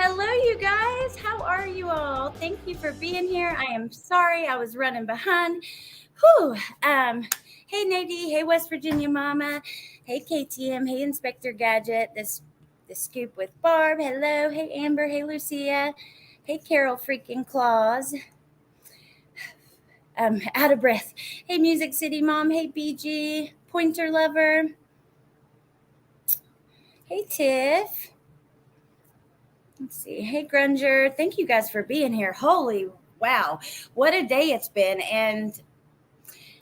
Hello, you guys. How are you all? Thank you for being here. I am sorry I was running behind. Whew. Hey, Nadie. Hey, West Virginia Mama. Hey, KTM. Hey, Inspector Gadget. The Scoop with Barb. Hello. Hey, Amber. Hey, Lucia. Hey, Carol freaking Claus. Out of breath. Hey, Music City Mom. Hey, BG. Pointer Lover. Hey, Tiff. Let's see. Hey, Grunger. Thank you guys for being here. Holy wow. What a day it's been. And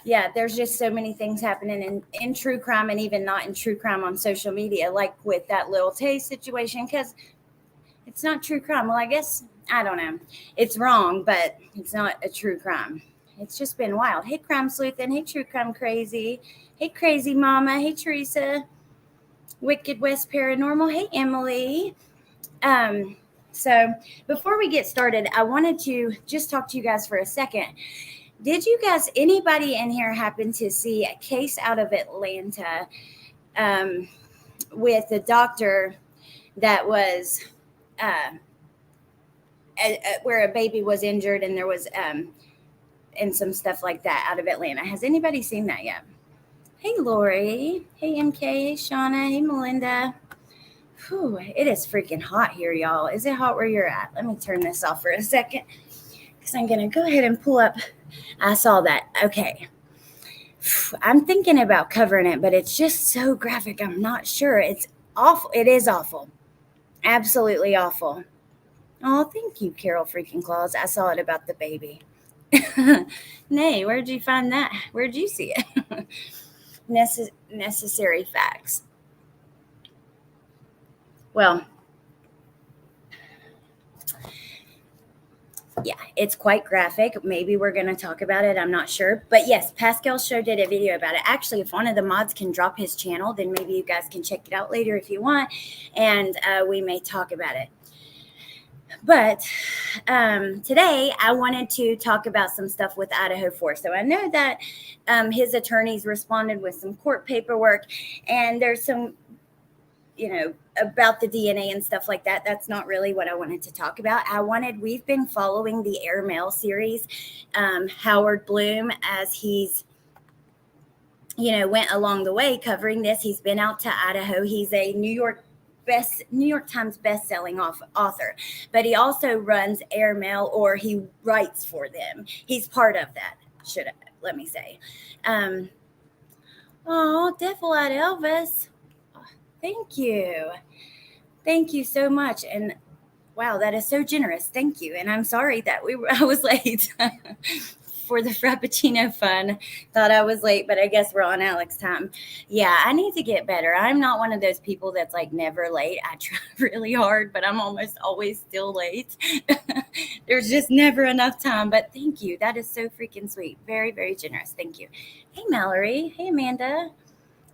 yeah, there's just so many things happening in true crime and even not in true crime on social media, like with that Lil Tay situation, because it's not true crime. Well, I guess, I don't know. It's wrong, but it's not a true crime. It's just been wild. Hey, Crime Sleuthin'. Hey, True Crime Crazy. Hey, Crazy Mama. Hey, Teresa. Wicked West Paranormal. Hey, Emily. So before we get started, I wanted to just talk to you guys for a second. Did you guys, anybody in here happen to see a case out of Atlanta with a doctor that was where a baby was injured and there was and some stuff like that out of Atlanta? Has anybody seen that yet? Hey, Lori. Hey, MK. Hey, Shauna. Hey, Melinda. Whew, it is freaking hot here, y'all. Is it hot where you're at? Let me turn this off for a second because I'm going to go ahead and pull up. I saw that. Okay. I'm thinking about covering it, but it's just so graphic. I'm not sure. It's awful. It is awful. Absolutely awful. Oh, thank you, Carol freaking Claus. I saw it about the baby. Nay, where'd you find that? Where'd you see it? Necessary facts. Well, yeah, it's quite graphic. Maybe we're going to talk about it. I'm not sure. But yes, Pascal Show did a video about it. Actually, if one of the mods can drop his channel, then maybe you guys can check it out later if you want. And we may talk about it. But today I wanted to talk about some stuff with Idaho 4. So I know that his attorneys responded with some court paperwork. And there's some, about the DNA and stuff like that. That's not really what I wanted to talk about. We've been following the Airmail series, Howard Bloom, as he's, went along the way covering this. He's been out to Idaho. He's a New York Times best-selling author, but he also runs Airmail, or he writes for them. He's part of that. Let me say. Oh, Devil-Eyed Elvis. Thank you. Thank you so much. And wow, that is so generous. Thank you. And I'm sorry that I was late for the Frappuccino fun. Thought I was late, but I guess we're on Alex time. Yeah, I need to get better. I'm not one of those people that's like never late. I try really hard, but I'm almost always still late. There's just never enough time. But thank you. That is so freaking sweet. Very, very generous. Thank you. Hey, Mallory. Hey, Amanda.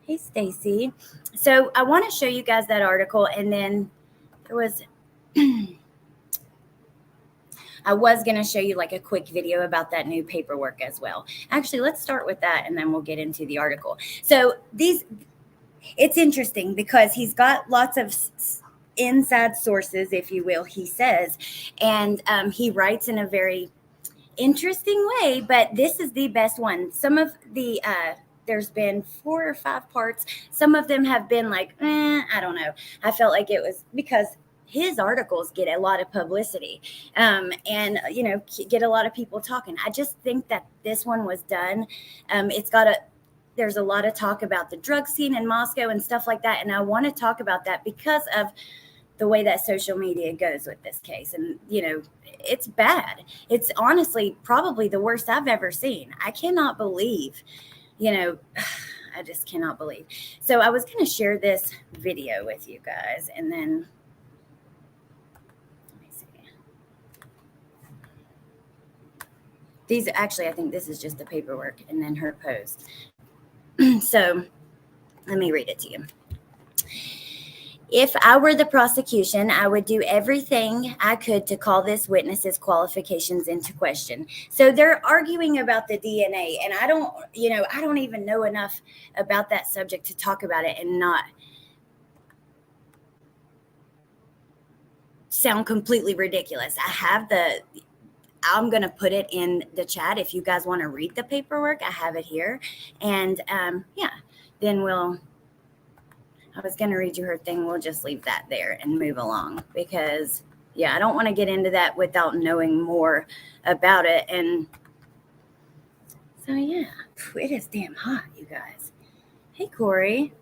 Hey, Stacy. So I want to show you guys that article, and then there was I was going to show you like a quick video about that new paperwork as well. Actually, let's start with that, and then we'll get into the article. So it's interesting because he's got lots of inside sources, if you will, he says, and he writes in a very interesting way, but this is the best one. Some of the there's been 4 or 5 parts. Some of them have been like, I don't know. I felt like it was because his articles get a lot of publicity and, get a lot of people talking. I just think that this one was done. There's a lot of talk about the drug scene in Moscow and stuff like that. And I want to talk about that because of the way that social media goes with this case. And, it's bad. It's honestly probably the worst I've ever seen. I cannot believe, I just cannot believe. So I was going to share this video with you guys, and then let me see. I think this is just the paperwork and then her post. So let me read it to you. If I were the prosecution, I would do everything I could to call this witness's qualifications into question. So they're arguing about the DNA, and I don't even know enough about that subject to talk about it and not. sound completely ridiculous. I'm going to put it in the chat if you guys want to read the paperwork. I have it here. And then I was going to read you her thing. We'll just leave that there and move along because, I don't want to get into that without knowing more about it. And so, it is damn hot, you guys. Hey, Corey.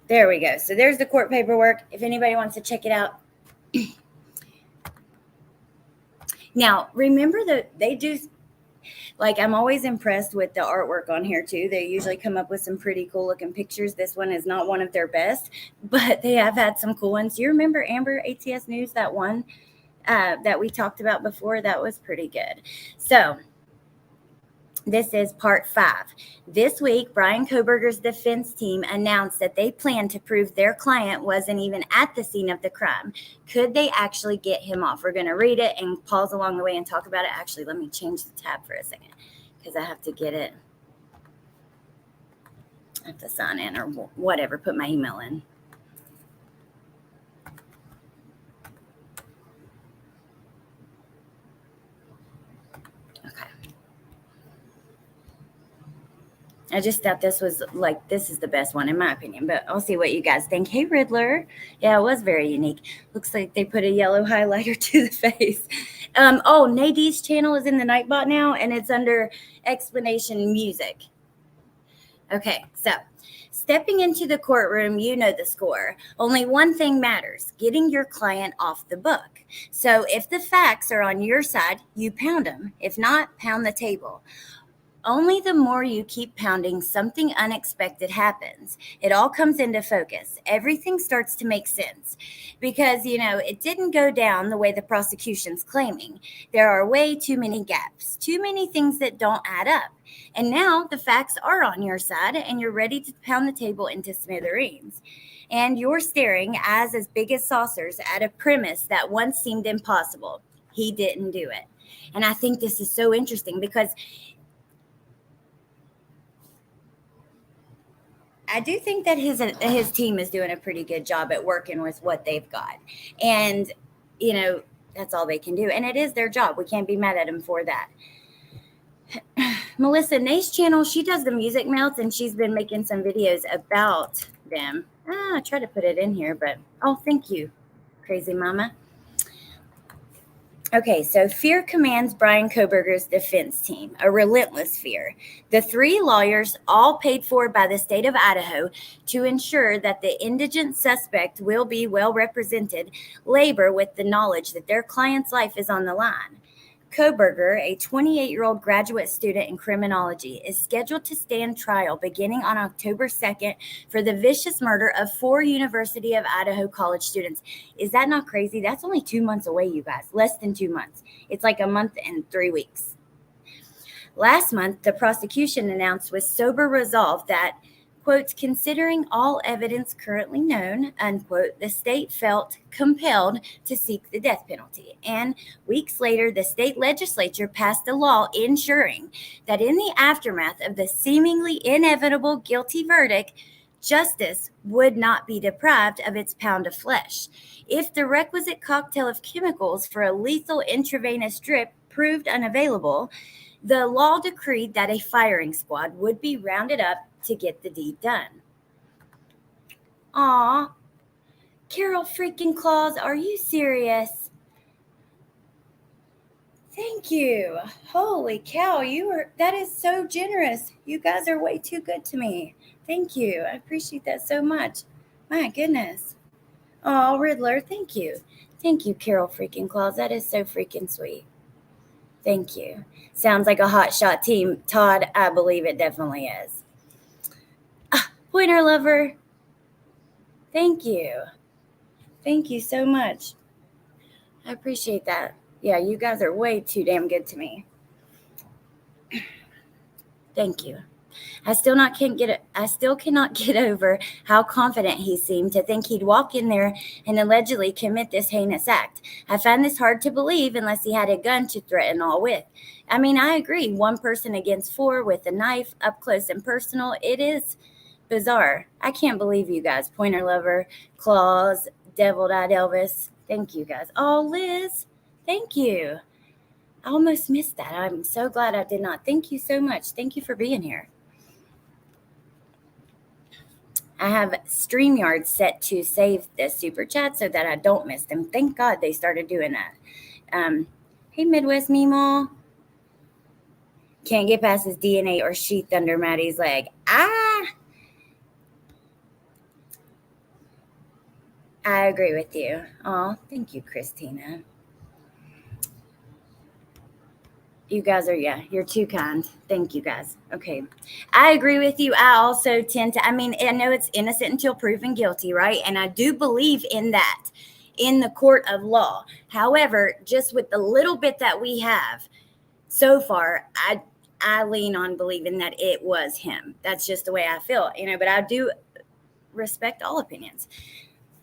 There we go. So there's the court paperwork. If anybody wants to check it out. Now, remember that they do, like, I'm always impressed with the artwork on here too. They usually come up with some pretty cool looking pictures. This one is not one of their best, but they have had some cool ones. Do you remember Amber ATS News, that one that we talked about before? That was pretty good. So this is part 5. This week, Brian Kohberger's defense team announced that they plan to prove their client wasn't even at the scene of the crime. Could they actually get him off? We're going to read it and pause along the way and talk about it. Actually, let me change the tab for a second because I have to get it. I have to sign in or whatever, put my email in. I just thought this is the best one in my opinion, but I'll see what you guys think. Hey, Riddler. Yeah, it was very unique. Looks like they put a yellow highlighter to the face. Nadine's channel is in the Nightbot now, and it's under explanation music. Okay, so stepping into the courtroom, you know the score. Only one thing matters, getting your client off the book. So if the facts are on your side, you pound them. If not, pound the table. Only the more you keep pounding, something unexpected happens. It all comes into focus. Everything starts to make sense because, it didn't go down the way the prosecution's claiming. There are way too many gaps, too many things that don't add up. And now the facts are on your side and you're ready to pound the table into smithereens. And you're staring as big as saucers at a premise that once seemed impossible. He didn't do it. And I think this is so interesting because I do think that his team is doing a pretty good job at working with what they've got. And, that's all they can do. And it is their job. We can't be mad at them for that. Melissa Nay's channel, she does the music melts, and she's been making some videos about them. I tried to put it in here, but, thank you, crazy mama. Okay, so fear commands Brian Kohberger's defense team, a relentless fear. The 3 lawyers, all paid for by the state of Idaho to ensure that the indigent suspect will be well represented, labor with the knowledge that their client's life is on the line. Kohberger, a 28-year-old graduate student in criminology, is scheduled to stand trial beginning on October 2nd for the vicious murder of 4 University of Idaho college students. Is that not crazy? That's only 2 months away, you guys. Less than 2 months. It's like a month and 3 weeks. Last month, the prosecution announced with sober resolve that, quote, considering all evidence currently known, unquote, the state felt compelled to seek the death penalty. And weeks later, the state legislature passed a law ensuring that in the aftermath of the seemingly inevitable guilty verdict, justice would not be deprived of its pound of flesh. If the requisite cocktail of chemicals for a lethal intravenous drip proved unavailable, the law decreed that a firing squad would be rounded up to get the deed done. Aw, Carol freaking Claus, are you serious? Thank you. Holy cow, that is so generous. You guys are way too good to me. Thank you. I appreciate that so much. My goodness. Oh, Riddler, thank you. Thank you, Carol freaking Claus. That is so freaking sweet. Thank you. Sounds like a hot shot team. Todd, I believe it definitely is. Pointer lover, thank you. Thank you so much. I appreciate that. Yeah, you guys are way too damn good to me. Thank you. I still cannot get over how confident he seemed to think he'd walk in there and allegedly commit this heinous act. I find this hard to believe unless he had a gun to threaten all with. I mean, I agree. 1 person against 4 with a knife, up close and personal. It is bizarre. I can't believe you guys. Pointer Lover, Claws, Deviled Eyed Elvis. Thank you guys. Oh, Liz, thank you. I almost missed that. I'm so glad I did not. Thank you so much. Thank you for being here. I have StreamYard set to save the super chat so that I don't miss them. Thank God they started doing that. Hey, Midwest Meemaw. Can't get past his DNA or sheath under Maddie's leg. I agree with you. Oh, thank you, Christina. You guys are, you're too kind. Thank you guys. Okay. I agree with you. I also tend to, I know it's innocent until proven guilty, right? And I do believe in that in the court of law. However, just with the little bit that we have so far, I lean on believing that it was him. That's just the way I feel, but I do respect all opinions.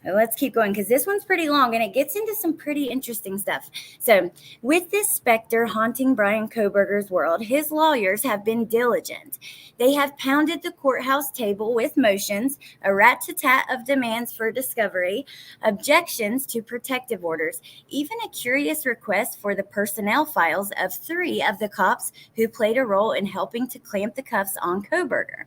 Let's keep going because this one's pretty long and it gets into some pretty interesting stuff. So, with this specter haunting Brian Kohberger's world, his lawyers have been diligent. They have pounded the courthouse table with motions, a rat-tat of demands for discovery, objections to protective orders, even a curious request for the personnel files of 3 of the cops who played a role in helping to clamp the cuffs on Kohberger.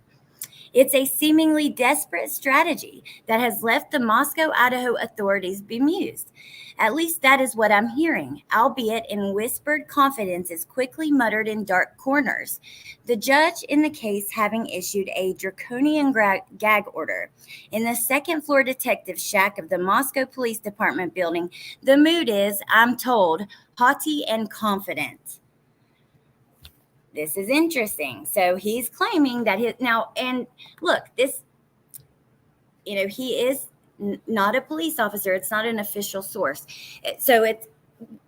It's a seemingly desperate strategy that has left the Moscow, Idaho authorities bemused. At least that is what I'm hearing, albeit in whispered confidences quickly muttered in dark corners. The judge in the case having issued a draconian gag order. In the second-floor detective shack of the Moscow Police Department building, the mood is, I'm told, haughty and confident. This is interesting. So he's claiming that and look, this, he is not a police officer. It's not an official source. So it's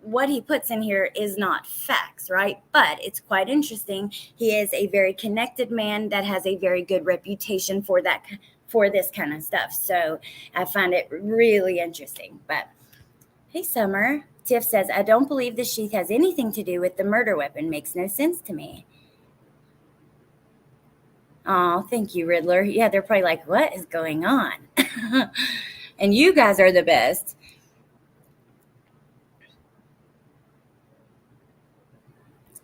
what he puts in here is not facts, right? But it's quite interesting. He is a very connected man that has a very good reputation for this kind of stuff. So I find it really interesting. But hey, Summer. Tiff says, I don't believe the sheath has anything to do with the murder weapon. Makes no sense to me. Oh, thank you, Riddler. Yeah, they're probably like, what is going on? And you guys are the best.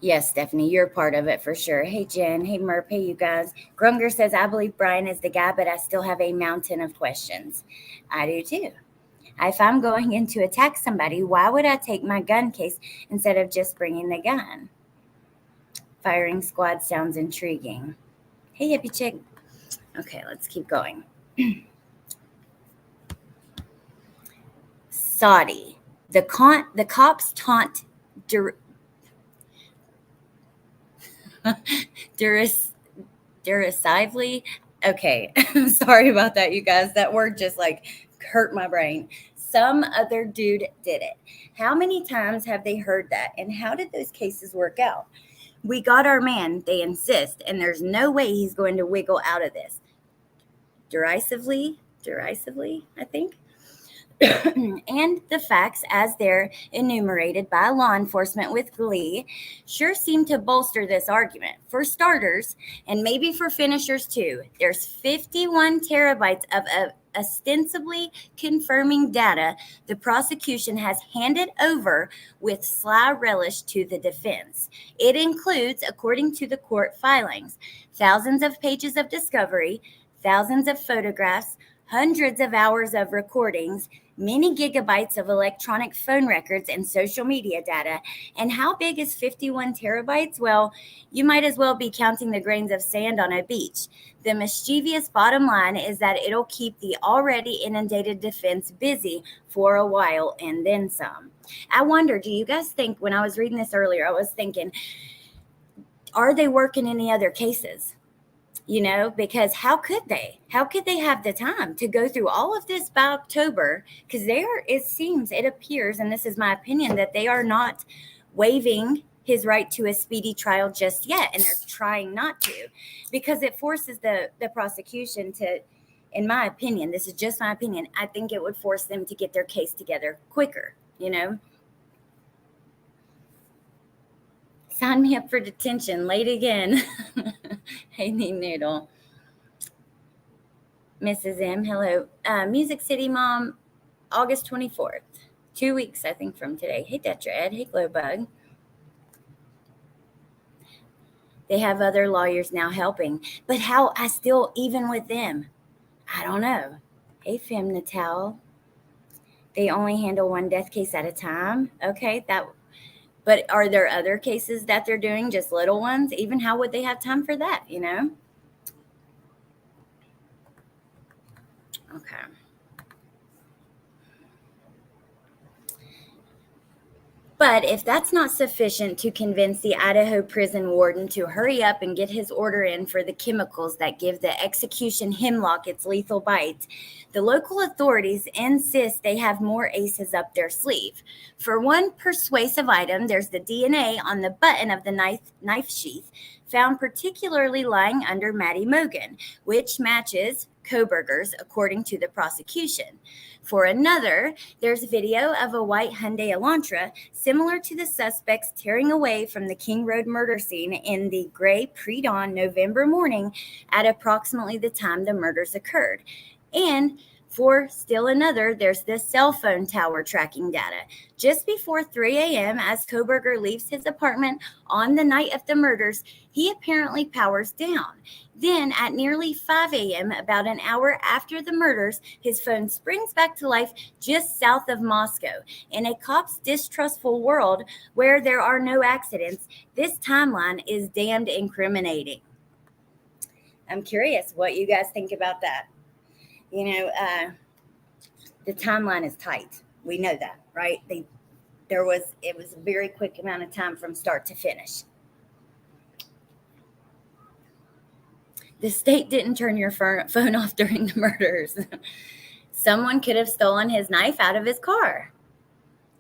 Yes, Stephanie, you're part of it for sure. Hey, Jen. Hey, Murph. Hey, you guys. Grunger says, I believe Brian is the guy, but I still have a mountain of questions. I do too. If I'm going in to attack somebody, why would I take my gun case instead of just bringing the gun? Firing squad sounds intriguing. Hey, hippie chick. Okay, let's keep going. Saudi. The cops taunt derisively. Okay, sorry about that, you guys. That word just hurt my brain. Some other dude did it. How many times have they heard that? And how did those cases work out? We got our man, they insist, and there's no way he's going to wiggle out of this. Derisively, I think. And the facts, as they're enumerated by law enforcement with glee, sure seem to bolster this argument. For starters, and maybe for finishers too, there's 51 terabytes of ostensibly confirming data the prosecution has handed over with sly relish to the defense. It includes, according to the court filings, thousands of pages of discovery, thousands of photographs, hundreds of hours of recordings, many gigabytes of electronic phone records and social media data. And how big is 51 terabytes? Well, you might as well be counting the grains of sand on a beach. The mischievous bottom line is that it'll keep the already inundated defense busy for a while and then some. I wonder, do you guys think, when I was reading this earlier, I was thinking, are they working any other cases? Because how could they have the time to go through all of this by October? Because it appears, and this is my opinion, that they are not waiving his right to a speedy trial just yet. And they're trying not to, because it forces the prosecution to, in my opinion, this is just my opinion, I think it would force them to get their case together quicker, Sign me up for detention. Late again. Hey, Neat Noodle. Mrs. M, hello. Music City Mom, August 24th. 2 weeks, I think, from today. Hey, Tetra Ed. Hey, Glowbug. They have other lawyers now helping. But how, even with them, I don't know. Hey, Fem Natal. They only handle one death case at a time. Okay, but are there other cases that they're doing, just little ones? Even how would they have time for that, Okay. But if that's not sufficient to convince the Idaho prison warden to hurry up and get his order in for the chemicals that give the execution hemlock its lethal bite, the local authorities insist they have more aces up their sleeve. For one persuasive item, there's the DNA on the button of the knife sheath, found particularly lying under Maddie Mogan, which matches Koberger's, according to the prosecution. For another, there's video of a white Hyundai Elantra, similar to the suspects tearing away from the King Road murder scene in the gray pre-dawn November morning at approximately the time the murders occurred. And for still another, there's the cell phone tower tracking data. Just before 3 a.m., as Koberger leaves his apartment on the night of the murders, he apparently powers down. Then, at nearly 5 a.m., about an hour after the murders, his phone springs back to life just south of Moscow. In a cop's distrustful world where there are no accidents, this timeline is damned incriminating. I'm curious what you guys think about that. The timeline is tight. We know that, right? It was a very quick amount of time from start to finish. The state didn't turn your phone off during the murders. Someone could have stolen his knife out of his car.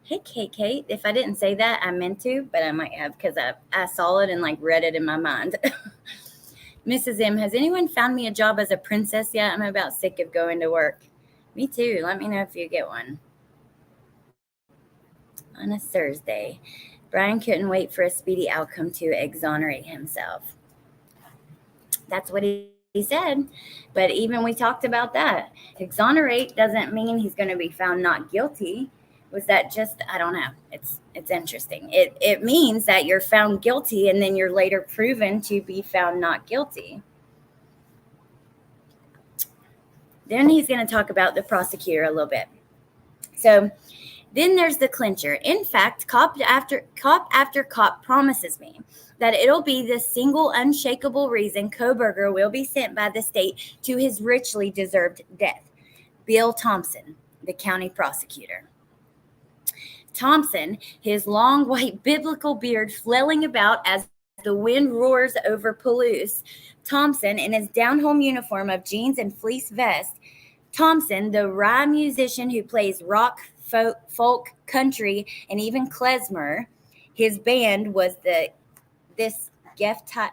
Hey, Kate. If I didn't say that, I meant to, but I might have because I saw it and read it in my mind. Mrs. M, has anyone found me a job as a princess yet? I'm about sick of going to work. Me too. Let me know if you get one. On a Thursday, Brian couldn't wait for a speedy outcome to exonerate himself. That's what he said. But even we talked about that. Exonerate doesn't mean he's going to be found not guilty. Was that just, I don't know. It's interesting. It means that you're found guilty and then you're later proven to be found not guilty. Then he's going to talk about the prosecutor a little bit. So then there's the clincher. In fact, cop after cop promises me that it'll be the single unshakable reason Koberger will be sent by the state to his richly deserved death. Bill Thompson, the county prosecutor. Thompson, his long white biblical beard flailing about as the wind roars over Palouse. Thompson, in his down-home uniform of jeans and fleece vest. Thompson, the rye musician who plays rock, folk, country, and even klezmer. His band was the Gefilte,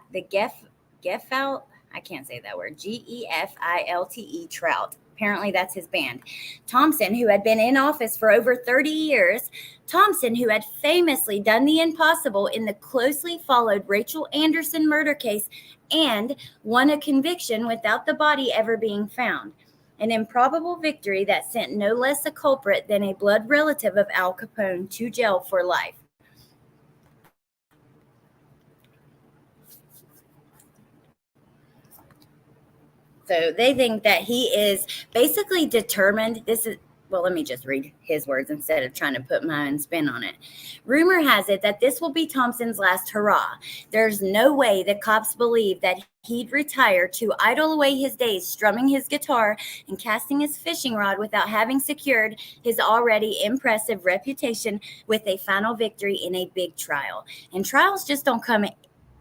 I can't say that word, Gefilte Trout. Apparently that's his band. Thompson, who had been in office for over 30 years. Thompson, who had famously done the impossible in the closely followed Rachel Anderson murder case and won a conviction without the body ever being found. An improbable victory that sent no less a culprit than a blood relative of Al Capone to jail for life. So they think that he is basically determined. Let me just read his words instead of trying to put my own spin on it. Rumor has it that this will be Thompson's last hurrah. There's no way the cops believe that he'd retire to idle away his days strumming his guitar and casting his fishing rod without having secured his already impressive reputation with a final victory in a big trial. And trials just don't come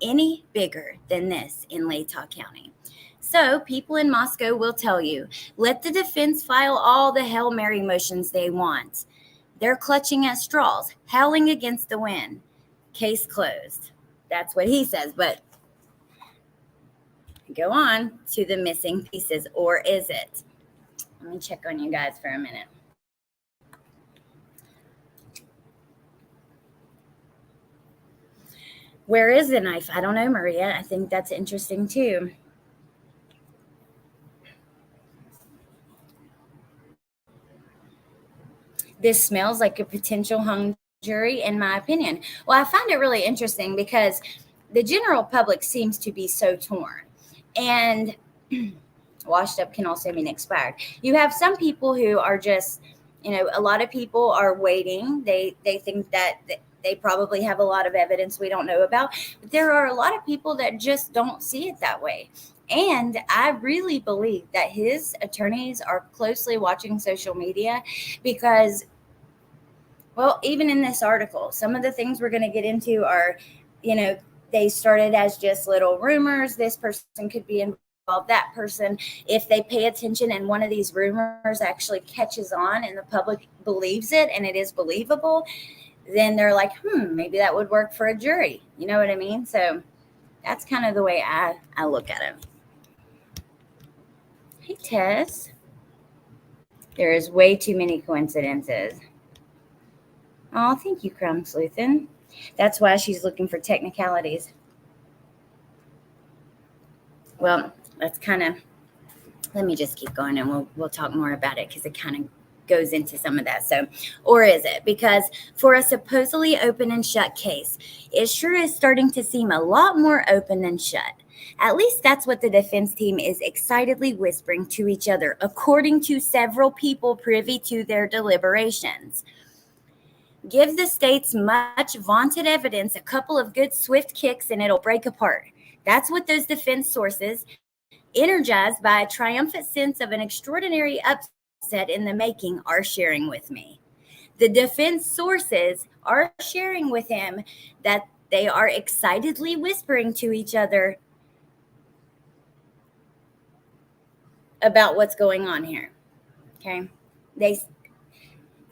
any bigger than this in Latah County. So people in Moscow will tell you, let the defense file all the Hail Mary motions they want. They're clutching at straws, howling against the wind. Case closed. That's what he says, but go on to the missing pieces, or is it? Let me check on you guys for a minute. Where is the knife? I don't know, Maria. I think that's interesting too. This smells like a potential hung jury, in my opinion. Well, I find it really interesting because the general public seems to be so torn. And washed up can also mean expired. You have some people who are just, a lot of people are waiting. They think that they probably have a lot of evidence we don't know about. But there are a lot of people that just don't see it that way. And I really believe that his attorneys are closely watching social media because, well, even in this article, some of the things we're going to get into are, they started as just little rumors. This person could be involved, that person. If they pay attention and one of these rumors actually catches on and the public believes it and it is believable, then they're like, maybe that would work for a jury. You know what I mean? So that's kind of the way I look at it. Hey, Tess. There is way too many coincidences. Oh, thank you, Crumb Sleuthin. That's why she's looking for technicalities. Well, that's kind of, let me just keep going and we'll talk more about it because it kind of goes into some of that. So, or is it? Because for a supposedly open and shut case, it sure is starting to seem a lot more open than shut. At least that's what the defense team is excitedly whispering to each other, according to several people privy to their deliberations. Give the state's much vaunted evidence a couple of good swift kicks and it'll break apart. That's what those defense sources, energized by a triumphant sense of an extraordinary upset in the making, are sharing with me. The defense sources are sharing with him that they are excitedly whispering to each other about what's going on here. Okay? They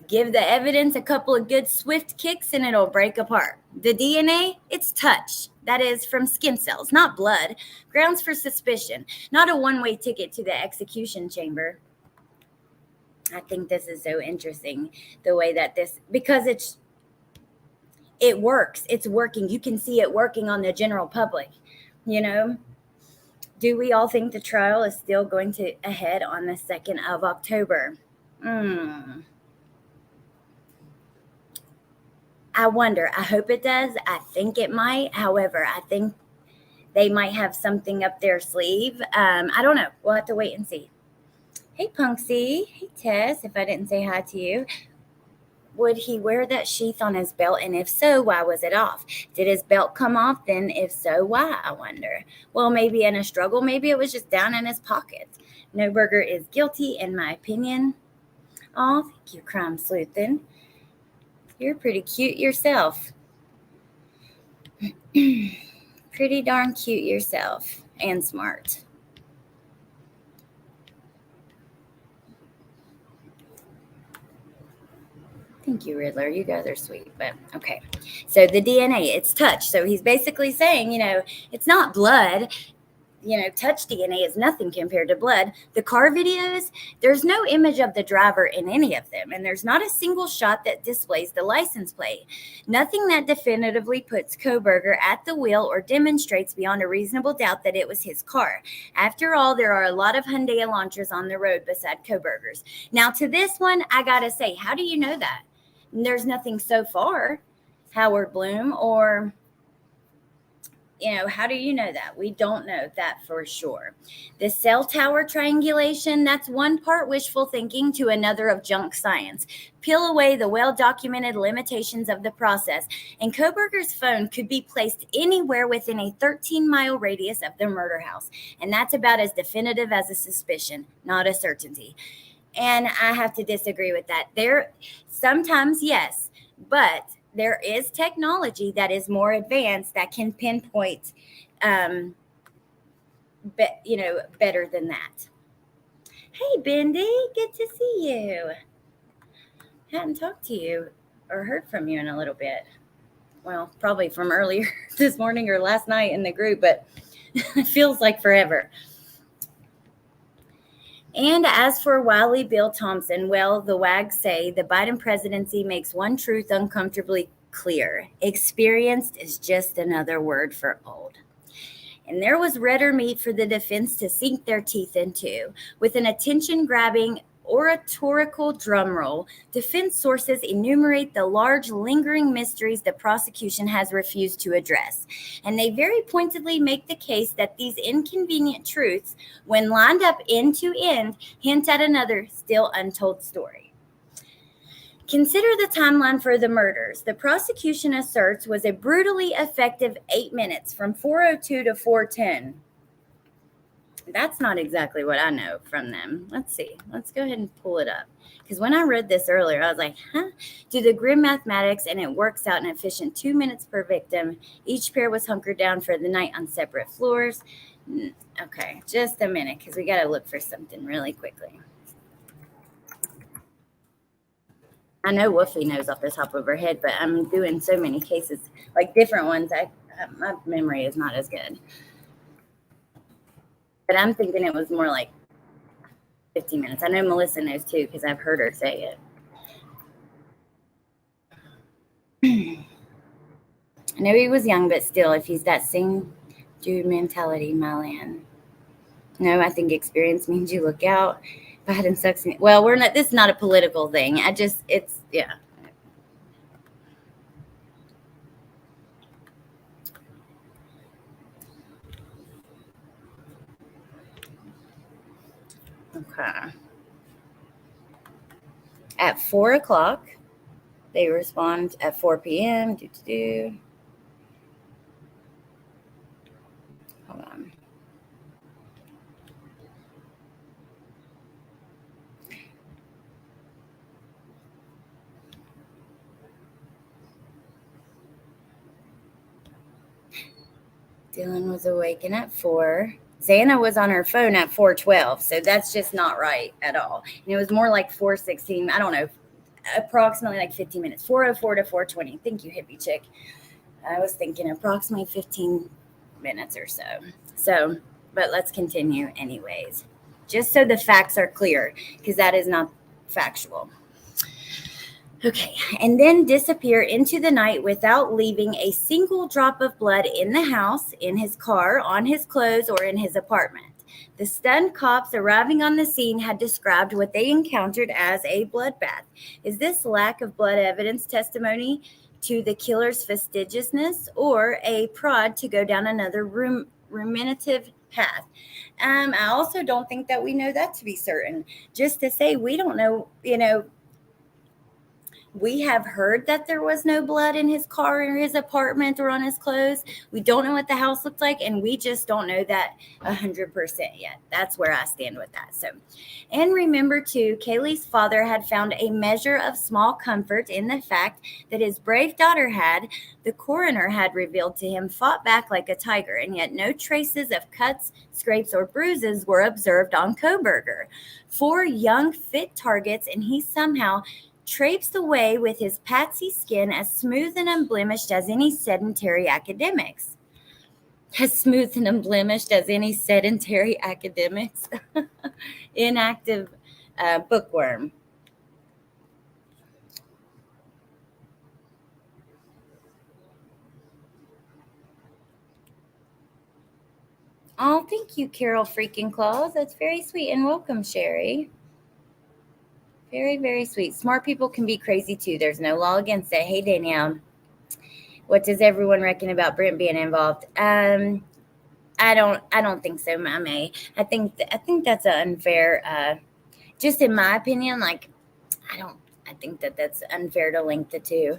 give the evidence a couple of good swift kicks and it'll break apart. The DNA, it's touch. That is from skin cells, not blood. Grounds for suspicion, not a one-way ticket to the execution chamber. I think this is so interesting, the way that because it works. It's working. You can see it working on the general public, Do we all think the trial is still going to ahead on the 2nd of October? I wonder. I hope it does. I think it might. However, I think they might have something up their sleeve. I don't know. We'll have to wait and see. Hey, Punksy. Hey, Tess. If I didn't say hi to you. Would he wear that sheath on his belt? And if so, why was it off? Did his belt come off? Then if so, why? I wonder. Well, maybe in a struggle. Maybe it was just down in his pockets. No Burger is guilty, in my opinion. Oh, thank you, Crime Sleuthin. You're pretty cute yourself. Pretty darn cute yourself and smart. Thank you, Riddler. You guys are sweet, but okay. So the DNA, it's touch. So he's basically saying, it's not blood. Touch DNA is nothing compared to blood. The car videos, there's no image of the driver in any of them, and there's not a single shot that displays the license plate. Nothing that definitively puts Kohberger at the wheel or demonstrates beyond a reasonable doubt that it was his car. After all, there are a lot of Hyundai Elantras on the road beside Kohberger's. Now, to this one, I gotta say, how do you know that? There's nothing so far, Howard Bloom, or... how do you know that? We don't know that for sure. The cell tower triangulation, that's one part wishful thinking to another of junk science. Peel away the well-documented limitations of the process, and Kohberger's phone could be placed anywhere within a 13-mile radius of the murder house. And that's about as definitive as a suspicion, not a certainty. And I have to disagree with that. Sometimes, yes, but there is technology that is more advanced that can pinpoint, better than that. Hey, Bendy, good to see you. Hadn't talked to you or heard from you in a little bit. Well, probably from earlier this morning or last night in the group, but it feels like forever. And as for Wiley Bill Thompson, well, the wags say the Biden presidency makes one truth uncomfortably clear. Experienced is just another word for old. And there was redder meat for the defense to sink their teeth into, with an attention-grabbing oratorical drumroll, defense sources enumerate the large, lingering mysteries the prosecution has refused to address. And they very pointedly make the case that these inconvenient truths, when lined up end to end, hint at another still untold story. Consider the timeline for the murders. The prosecution asserts was a brutally effective 8 minutes from 4:02 to 4:10. That's not exactly what I know from them. Let's see. Let's go ahead and pull it up. Because when I read this earlier, I was like, do the grim mathematics, and it works out an efficient 2 minutes per victim. Each pair was hunkered down for the night on separate floors. Okay, just a minute, because we got to look for something really quickly. I know Woofy knows off the top of her head, but I'm doing so many cases, like different ones. My memory is not as good. But I'm thinking it was more like 15 minutes. I know Melissa knows too, because I've heard her say it. I know he was young, but still, if he's that same dude mentality, my land. No, I think experience means you look out. Biden sucks. Well, we're not. This is not a political thing. Yeah. Okay. At 4 o'clock, they respond at 4 p.m. Hold on. Dylan was awakened at 4. Xana was on her phone at 4:12, so that's just not right at all. And it was more like 4:16. I don't know, approximately like 15 minutes. 4:04 to 4:20. Thank you, hippie chick. I was thinking approximately 15 minutes or so. So, but let's continue anyways, just so the facts are clear, because that is not factual. Okay, and then disappear into the night without leaving a single drop of blood in the house, in his car, on his clothes, or in his apartment. The stunned cops arriving on the scene had described what they encountered as a bloodbath. Is this lack of blood evidence testimony to the killer's fastidiousness, or a prod to go down another ruminative path? I also don't think that we know that to be certain. Just to say we don't know, we have heard that there was no blood in his car or his apartment or on his clothes. We don't know what the house looked like, and we just don't know that 100% yet. That's where I stand with that. So, and remember too, Kaylee's father had found a measure of small comfort in the fact that his brave daughter had, the coroner had revealed to him, fought back like a tiger, and yet no traces of cuts, scrapes, or bruises were observed on Koberger. 4 young, fit targets, and he somehow traipsed away with his patsy skin as smooth and unblemished as any sedentary academics. As smooth and unblemished as any sedentary academics. Inactive bookworm. Oh, thank you, Carol freaking Claus. That's very sweet. And welcome, Sherry. Very, very sweet. Smart people can be crazy too. There's no law against it. Hey, Danielle. What does everyone reckon about Brent being involved? I don't think so, Mame. I think that's an unfair. Just in my opinion, like I think that's unfair to link the two,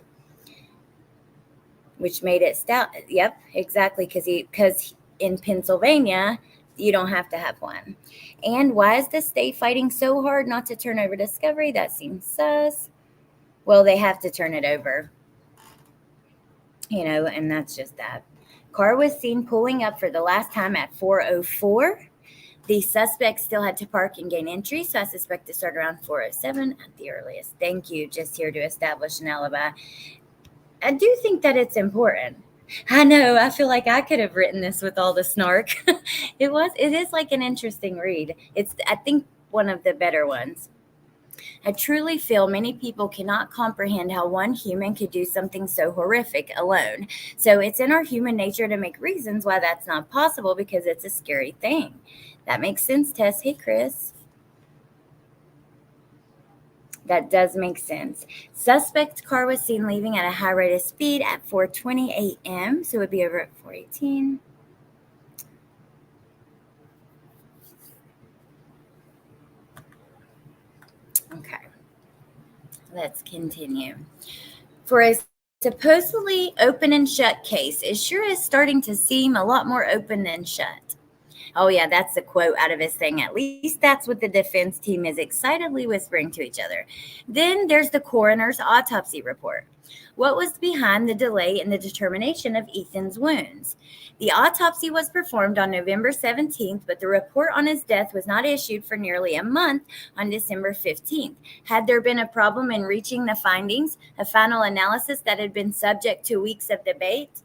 which made it stout. Yep, exactly. Because in Pennsylvania, you don't have to have one. And why is the state fighting so hard not to turn over Discovery? That seems sus. Well, they have to turn it over, and that's just that. Car was seen pulling up for the last time at 4:04. The suspect still had to park and gain entry, so I suspect to start around 4:07 at the earliest. Thank you. Just here to establish an alibi. I do think that it's important. I know. I feel like I could have written this with all the snark. It is like an interesting read. It's, I think, one of the better ones. I truly feel many people cannot comprehend how one human could do something so horrific alone. So it's in our human nature to make reasons why that's not possible, because it's a scary thing. That makes sense, Tess. Hey, Chris. That does make sense. Suspect car was seen leaving at a high rate of speed at 4:20 a.m., so it would be over at 4:18. Okay, let's continue. For a supposedly open and shut case, it sure is starting to seem a lot more open than shut. Oh, yeah, that's the quote out of his thing. At least that's what the defense team is excitedly whispering to each other. Then there's the coroner's autopsy report. What was behind the delay in the determination of Ethan's wounds? The autopsy was performed on November 17th, but the report on his death was not issued for nearly a month on December 15th. Had there been a problem in reaching the findings, a final analysis that had been subject to weeks of debate?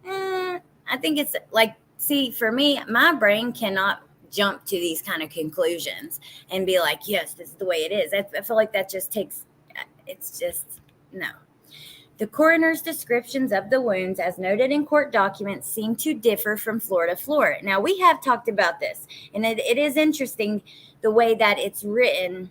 I think it's like, see, for me, my brain cannot jump to these kind of conclusions and be like, yes, this is the way it is. I feel like that just takes, it's just, no. The coroner's descriptions of the wounds, as noted in court documents, seem to differ from floor to floor. Now, we have talked about this, and it is interesting the way that it's written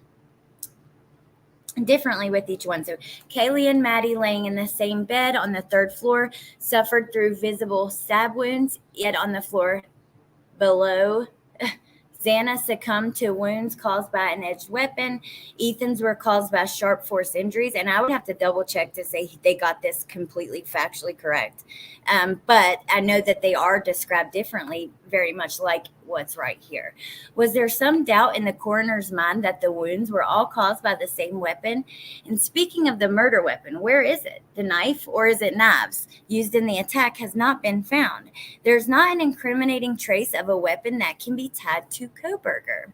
differently with each one. So Kaylee and Maddie, laying in the same bed on the third floor, suffered through visible stab wounds, yet on the floor below, Xana succumbed to wounds caused by an edged weapon. Ethan's were caused by sharp force injuries. And I would have to double check to say they got this completely factually correct. But I know that they are described differently, very much like what's right here. Was there some doubt in the coroner's mind that the wounds were all caused by the same weapon? And speaking of the murder weapon, where is it? The knife, or is it knives used in the attack, has not been found. There's not an incriminating trace of a weapon that can be tied to Kohberger.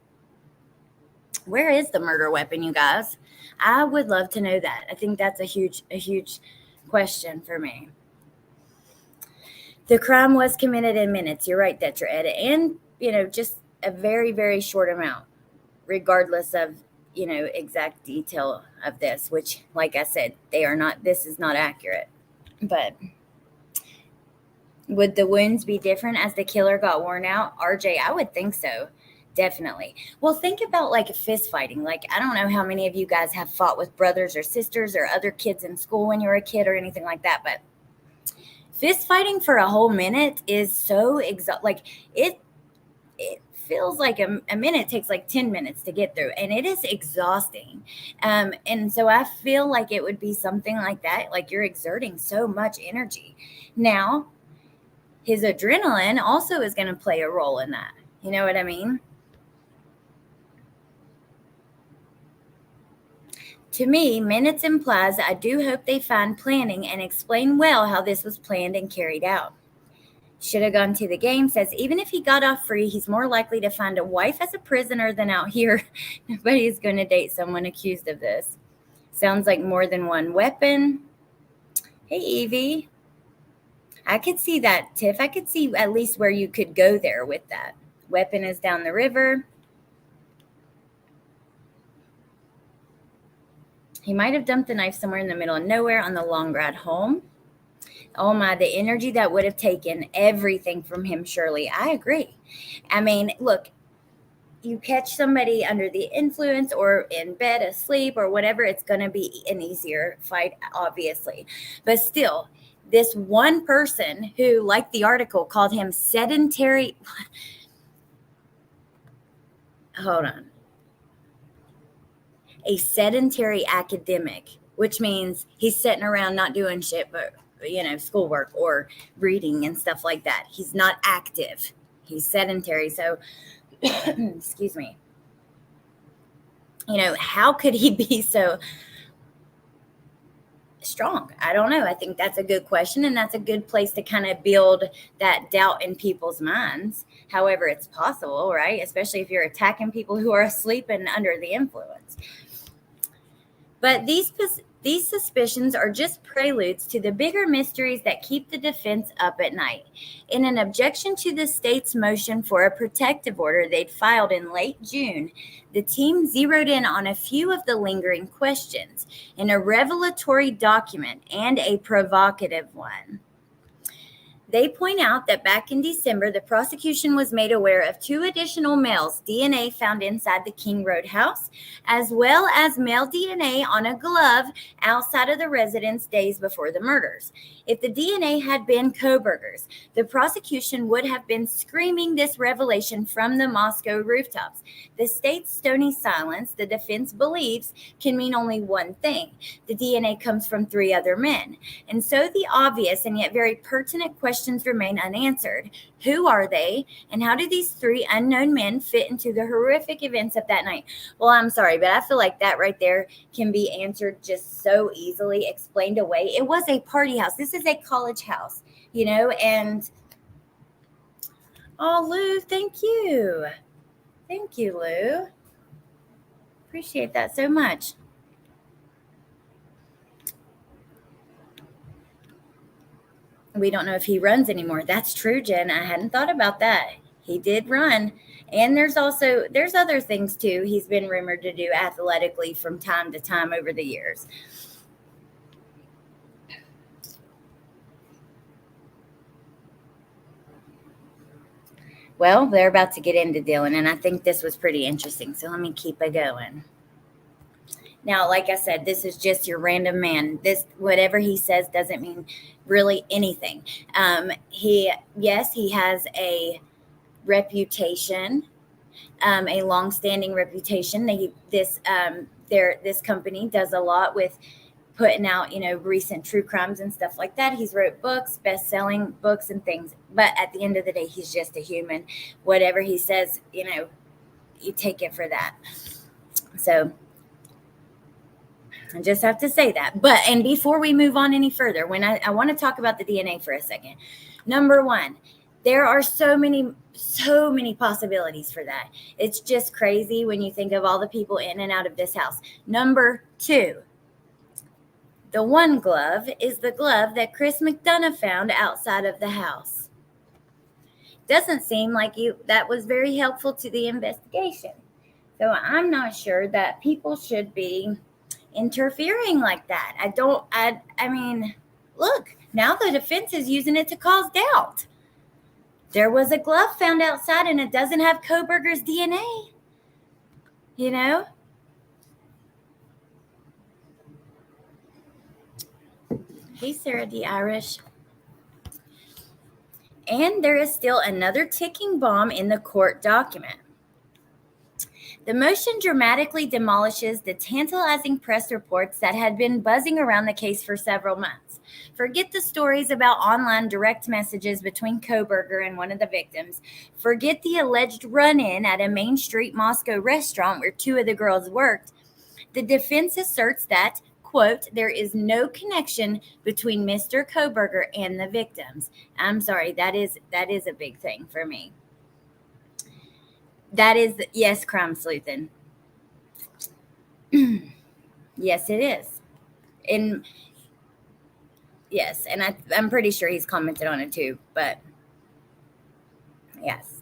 Where is the murder weapon, you guys? I would love to know that. I think that's a huge question for me. The crime was committed in minutes. You're right, Detra, and just a very, very short amount, regardless of exact detail of this, which, like I said, this is not accurate. But would the wounds be different as the killer got worn out? RJ, I would think so. Definitely. Well, think about like fist fighting. Like, I don't know how many of you guys have fought with brothers or sisters or other kids in school when you were a kid or anything like that. But fist fighting for a whole minute is so like it feels like a minute takes like 10 minutes to get through, and it is exhausting. And so I feel like it would be something like that. Like, you're exerting so much energy. Now, his adrenaline also is going to play a role in that. You know what I mean? To me, minutes implies I do hope they find planning and explain well how this was planned and carried out. Should have gone to the game says even if he got off free, he's more likely to find a wife as a prisoner than out here. Nobody's going to date someone accused of this. Sounds like more than one weapon. Hey, Evie. I could see that, Tiff. I could see at least where you could go there with that. Weapon is down the river. He might have dumped the knife somewhere in the middle of nowhere on the long ride home. Oh my, the energy that would have taken everything from him, Shirley. I agree. I mean, look, you catch somebody under the influence or in bed asleep or whatever, it's going to be an easier fight, obviously. But still, this one person who, like the article, called him sedentary. Hold on. A sedentary academic, which means he's sitting around not doing shit, but schoolwork or reading and stuff like that. He's not active. He's sedentary. So, excuse me. How could he be so strong? I don't know. I think that's a good question, and that's a good place to kind of build that doubt in people's minds. However, it's possible, right? Especially if you're attacking people who are asleep and under the influence. But these suspicions are just preludes to the bigger mysteries that keep the defense up at night. In an objection to the state's motion for a protective order they'd filed in late June, the team zeroed in on a few of the lingering questions in a revelatory document and a provocative one. They point out that back in December, the prosecution was made aware of 2 additional males' DNA found inside the King Road house, as well as male DNA on a glove outside of the residence days before the murders. If the DNA had been Kohberger's, the prosecution would have been screaming this revelation from the Moscow rooftops. The state's stony silence, the defense believes, can mean only one thing. The DNA comes from 3 other men. And so the obvious and yet very pertinent questions remain unanswered. Who are they? And how do these 3 unknown men fit into the horrific events of that night? Well, I'm sorry, but I feel like that right there can be answered just so easily, explained away. It was a party house. This is a college house, and oh, Lou, thank you. Thank you, Lou. Appreciate that so much. We don't know if he runs anymore. That's true, Jen. I hadn't thought about that. He did run. And there's other things too he's been rumored to do athletically from time to time over the years. Well, they're about to get into Dylan, and I think this was pretty interesting. So let me keep it going. Now, like I said, this is just your random man. Whatever he says doesn't mean really anything. He has a reputation, a long-standing reputation. This company does a lot with putting out, recent true crimes and stuff like that. He's wrote books, best-selling books and things. But at the end of the day, he's just a human. Whatever he says, you take it for that. So I just have to say that. And before we move on any further, when I want to talk about the DNA for a second. Number 1, there are so many possibilities for that. It's just crazy when you think of all the people in and out of this house. Number 2, the one glove is the glove that Chris McDonough found outside of the house. Doesn't seem like that was very helpful to the investigation. So I'm not sure that people should be interfering like that. I mean, look, now the defense is using it to cause doubt. There was a glove found outside and it doesn't have Kohberger's DNA. Hey, Sarah D. Irish. And there is still another ticking bomb in the court document. The motion dramatically demolishes the tantalizing press reports that had been buzzing around the case for several months. Forget the stories about online direct messages between Kohberger and one of the victims. Forget the alleged run-in at a Main Street Moscow restaurant where 2 of the girls worked. The defense asserts that, quote, there is no connection between Mr. Kohberger and the victims. I'm sorry, that is a big thing for me. That is, yes, crime sleuthing. Yes, it is. And yes, and I'm pretty sure he's commented on it too, but yes.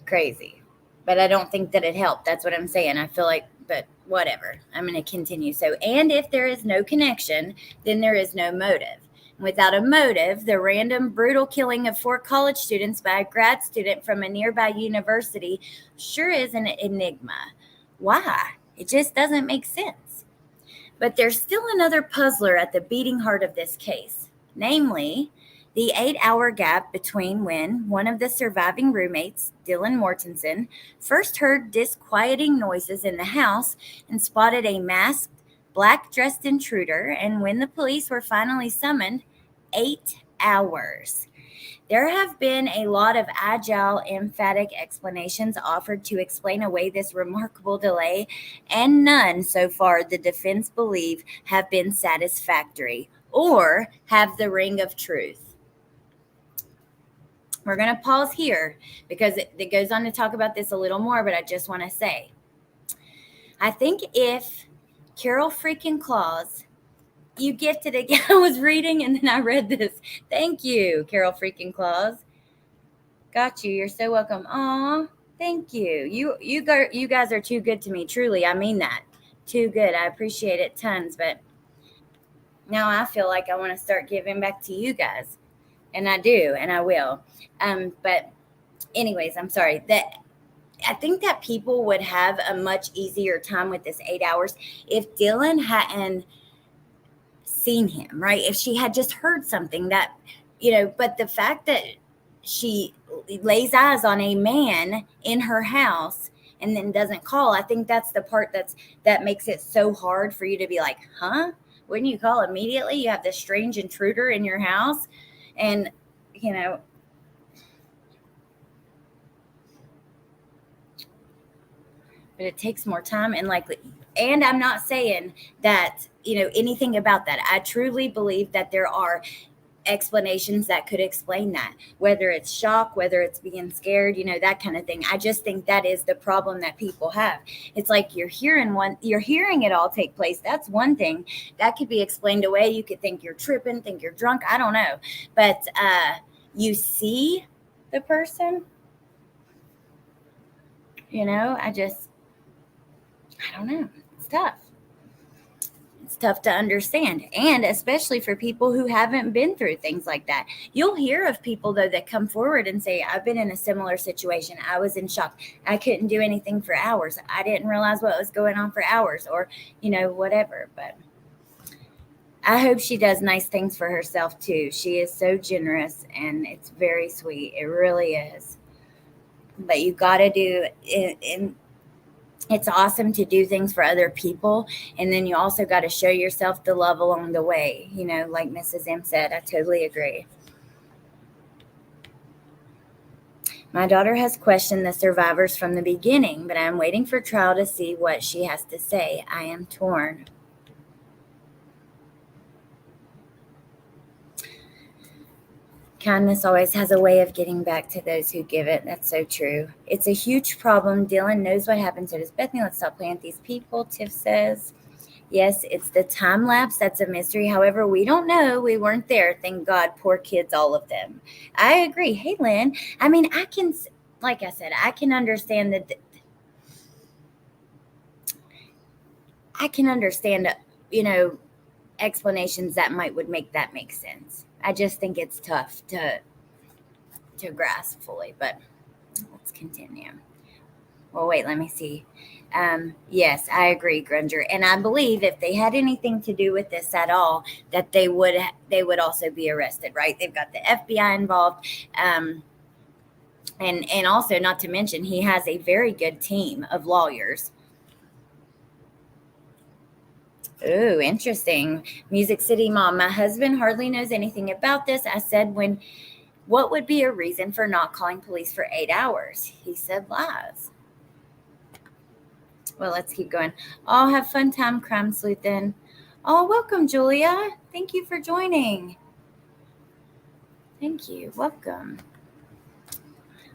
Crazy. But I don't think that it helped. That's what I'm saying. I feel like, but whatever. I'm going to continue. So, and if there is no connection, then there is no motive. Without a motive, the random brutal killing of 4 college students by a grad student from a nearby university sure is an enigma. Why? It just doesn't make sense. But there's still another puzzler at the beating heart of this case, namely the 8-hour gap between when one of the surviving roommates, Dylan Mortensen, first heard disquieting noises in the house and spotted a masked, black-dressed intruder, and when the police were finally summoned, 8 hours. There have been a lot of agile, emphatic explanations offered to explain away this remarkable delay, and none so far the defense believe have been satisfactory or have the ring of truth. We're going to pause here because it goes on to talk about this a little more, but I just want to say, I think if Carol freaking Claus, you gifted it. I was reading and then I read this. Thank you, Carol freaking Claus. Got you. You're so welcome. Aw, thank you. You guys are too good to me. Truly, I mean that. Too good. I appreciate it tons. But now I feel like I want to start giving back to you guys. And I do, and I will. But anyways, I'm sorry. I think that people would have a much easier time with this 8 hours if Dylan hadn't seen him, right? If she had just heard something that, but the fact that she lays eyes on a man in her house and then doesn't call, I think that's the part that makes it so hard for you to be like, huh? Wouldn't you call immediately? You have this strange intruder in your house. And, but it takes more time and I'm not saying that, anything about that. I truly believe that there are explanations that could explain that, whether it's shock, whether it's being scared, that kind of thing. I just think that is the problem that people have. It's like you're hearing it all take place. That's one thing that could be explained away. You could think you're tripping, think you're drunk, I don't know, but you see the person, I don't know. It's tough. It's tough to understand. And especially for people who haven't been through things like that. You'll hear of people, though, that come forward and say, I've been in a similar situation. I was in shock. I couldn't do anything for hours. I didn't realize what was going on for hours or, whatever. But I hope she does nice things for herself, too. She is so generous and it's very sweet. It really is. But you got to do it. It's awesome to do things for other people. And then you also got to show yourself the love along the way. Like Mrs. M said, I totally agree. My daughter has questioned the survivors from the beginning, but I'm waiting for trial to see what she has to say. I am torn. Kindness always has a way of getting back to those who give it. That's so true. It's a huge problem. Dylan knows what happened. So does Bethany. Let's stop playing with these people, Tiff says. Yes, it's the time lapse that's a mystery. However, we don't know. We weren't there. Thank God. Poor kids, all of them. I agree. Hey, Lynn. I mean, like I said, I can understand that. I can understand, explanations that would make that make sense. I just think it's tough to grasp fully, but let's continue. Well, wait, let me see. Yes, I agree, Grunger. And I believe if they had anything to do with this at all, that they would also be arrested, right? They've got the FBI involved. And also, not to mention, he has a very good team of lawyers. Oh, interesting. Music City Mom. My husband hardly knows anything about this. I said, what would be a reason for not calling police for 8 hours? He said lies. Well, let's keep going. Oh, have fun time, Crime Sleuthin'. Oh, welcome, Julia. Thank you for joining. Thank you. Welcome.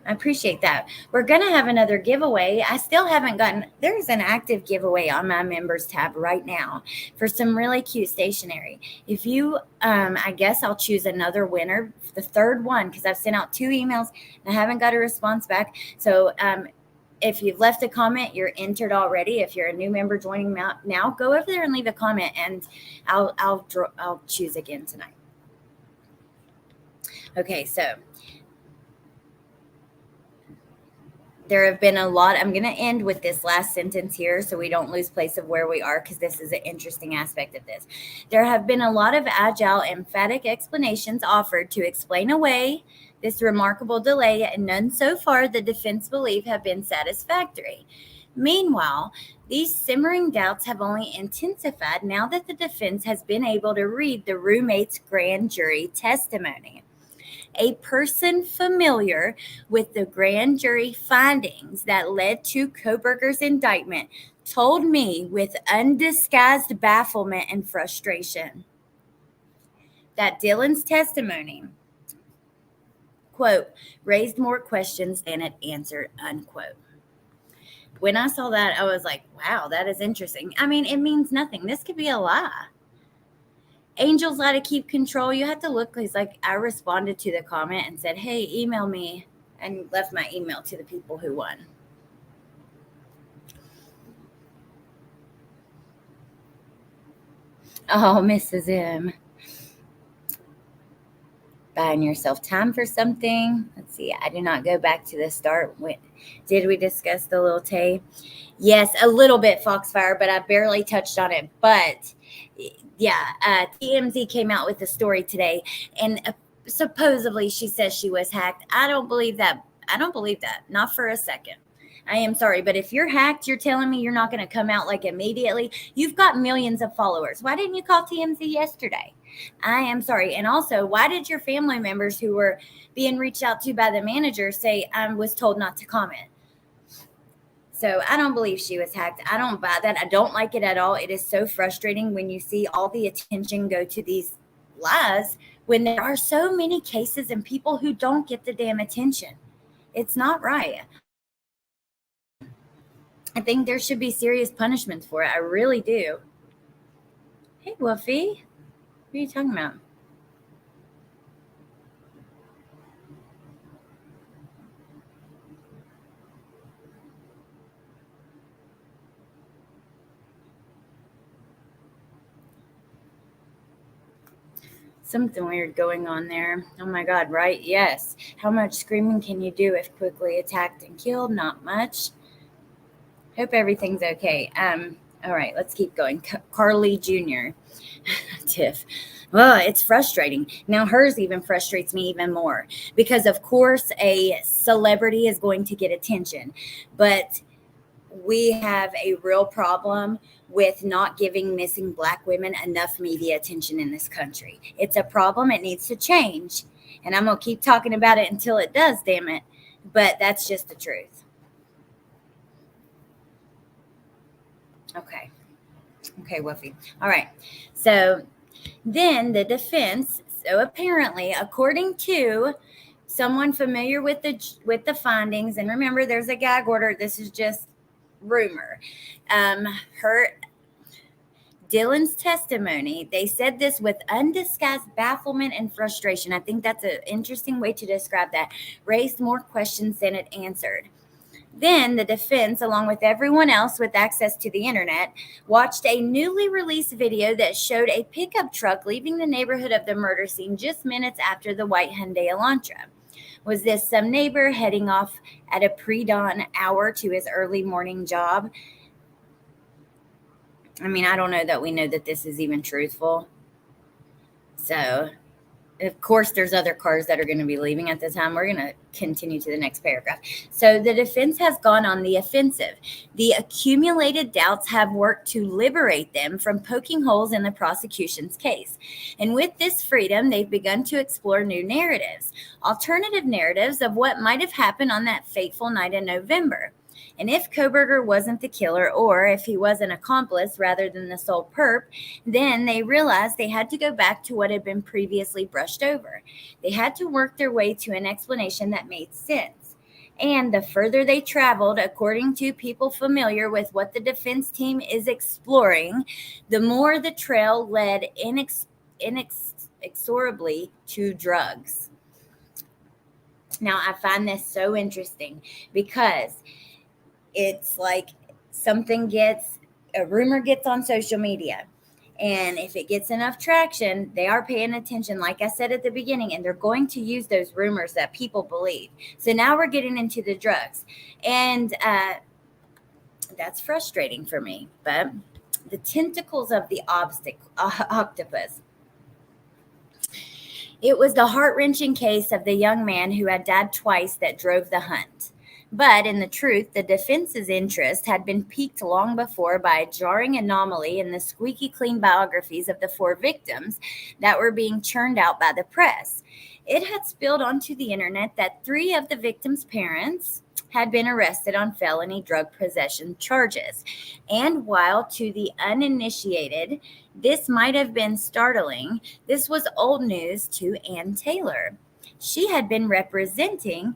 I appreciate that. We're going to have another giveaway. I still haven't there's an active giveaway on my members tab right now for some really cute stationery. If you, I guess I'll choose another winner, the third one, because I've sent out 2 emails and I haven't got a response back. So, if you've left a comment, you're entered already. If you're a new member joining now, go over there and leave a comment, and I'll choose again tonight. Okay, so there have been a lot. I'm going to end with this last sentence here so we don't lose place of where we are, because this is an interesting aspect of this. There have been a lot of agile, emphatic explanations offered to explain away this remarkable delay, and none so far the defense believe have been satisfactory. Meanwhile, these simmering doubts have only intensified now that the defense has been able to read the roommate's grand jury testimony. A person familiar with the grand jury findings that led to Kohberger's indictment told me with undisguised bafflement and frustration that Dylan's testimony, quote, raised more questions than it answered, unquote. When I saw that, I was like, wow, that is interesting. I mean, it means nothing. This could be a lie. Angels lie to keep control. You have to look, because like I responded to the comment and said, hey, email me, and left my email to the people who won. Oh, Mrs. M. Buying yourself time for something. Let's see. I did not go back to the start. Did we discuss the little Tay? Yes, a little bit, Foxfire, but I barely touched on it. But yeah, TMZ came out with a story today, and supposedly she says she was hacked. I don't believe that. I don't believe that. Not for a second. I am sorry, but if you're hacked, you're telling me you're not going to come out like immediately. You've got millions of followers. Why didn't you call TMZ yesterday? I am sorry. And also, why did your family members who were being reached out to by the manager say I was told not to comment? So I don't believe she was hacked. I don't buy that. I don't like it at all. It is so frustrating when you see all the attention go to these lies when there are so many cases and people who don't get the damn attention. It's not right. I think there should be serious punishments for it. I really do. Hey, Woofy. What are you talking about? Something weird going on there. Oh my God, right? Yes. How much screaming can you do if quickly attacked and killed? Not much. Hope everything's okay. All right, let's keep going. Carly Jr. Tiff. Well, it's frustrating. Now hers even frustrates me even more because of course a celebrity is going to get attention, but we have a real problem with not giving missing Black women enough media attention in this country. It's a problem. It needs to change. And I'm going to keep talking about it until it does, damn it. But that's just the truth. Okay. Okay, Woofy. All right. So then the defense, so apparently, according to someone familiar with the findings, and remember there's a gag order, this is just rumor. Her Dylan's testimony, they said this with undisguised bafflement and frustration. I think that's an interesting way to describe that. Raised more questions than it answered. Then the defense, along with everyone else with access to the internet, watched a newly released video that showed a pickup truck leaving the neighborhood of the murder scene just minutes after the white Hyundai Elantra. Was this some neighbor heading off at a pre-dawn hour to his early morning job? I mean, I don't know that we know that this is even truthful. So, of course, there's other cars that are going to be leaving at the time. We're going to continue to the next paragraph. So, the defense has gone on the offensive. The accumulated doubts have worked to liberate them from poking holes in the prosecution's case. And with this freedom, they've begun to explore new narratives, alternative narratives of what might have happened on that fateful night in November. And if Koberger wasn't the killer, or if he was an accomplice rather than the sole perp, then they realized they had to go back to what had been previously brushed over. They had to work their way to an explanation that made sense. And the further they traveled, according to people familiar with what the defense team is exploring, the more the trail led inexorably to drugs. Now, I find this so interesting because it's like a rumor gets on social media. And if it gets enough traction, they are paying attention, like I said at the beginning, and they're going to use those rumors that people believe. So now we're getting into the drugs. And that's frustrating for me. But the tentacles of the octopus. It was the heart-wrenching case of the young man who had died twice that drove the hunt. But in the truth, the defense's interest had been piqued long before by a jarring anomaly in the squeaky clean biographies of the 4 victims that were being churned out by the press. It had spilled onto the internet that 3 of the victims' parents had been arrested on felony drug possession charges. And while to the uninitiated, this might have been startling, this was old news to Ann Taylor. She had been representing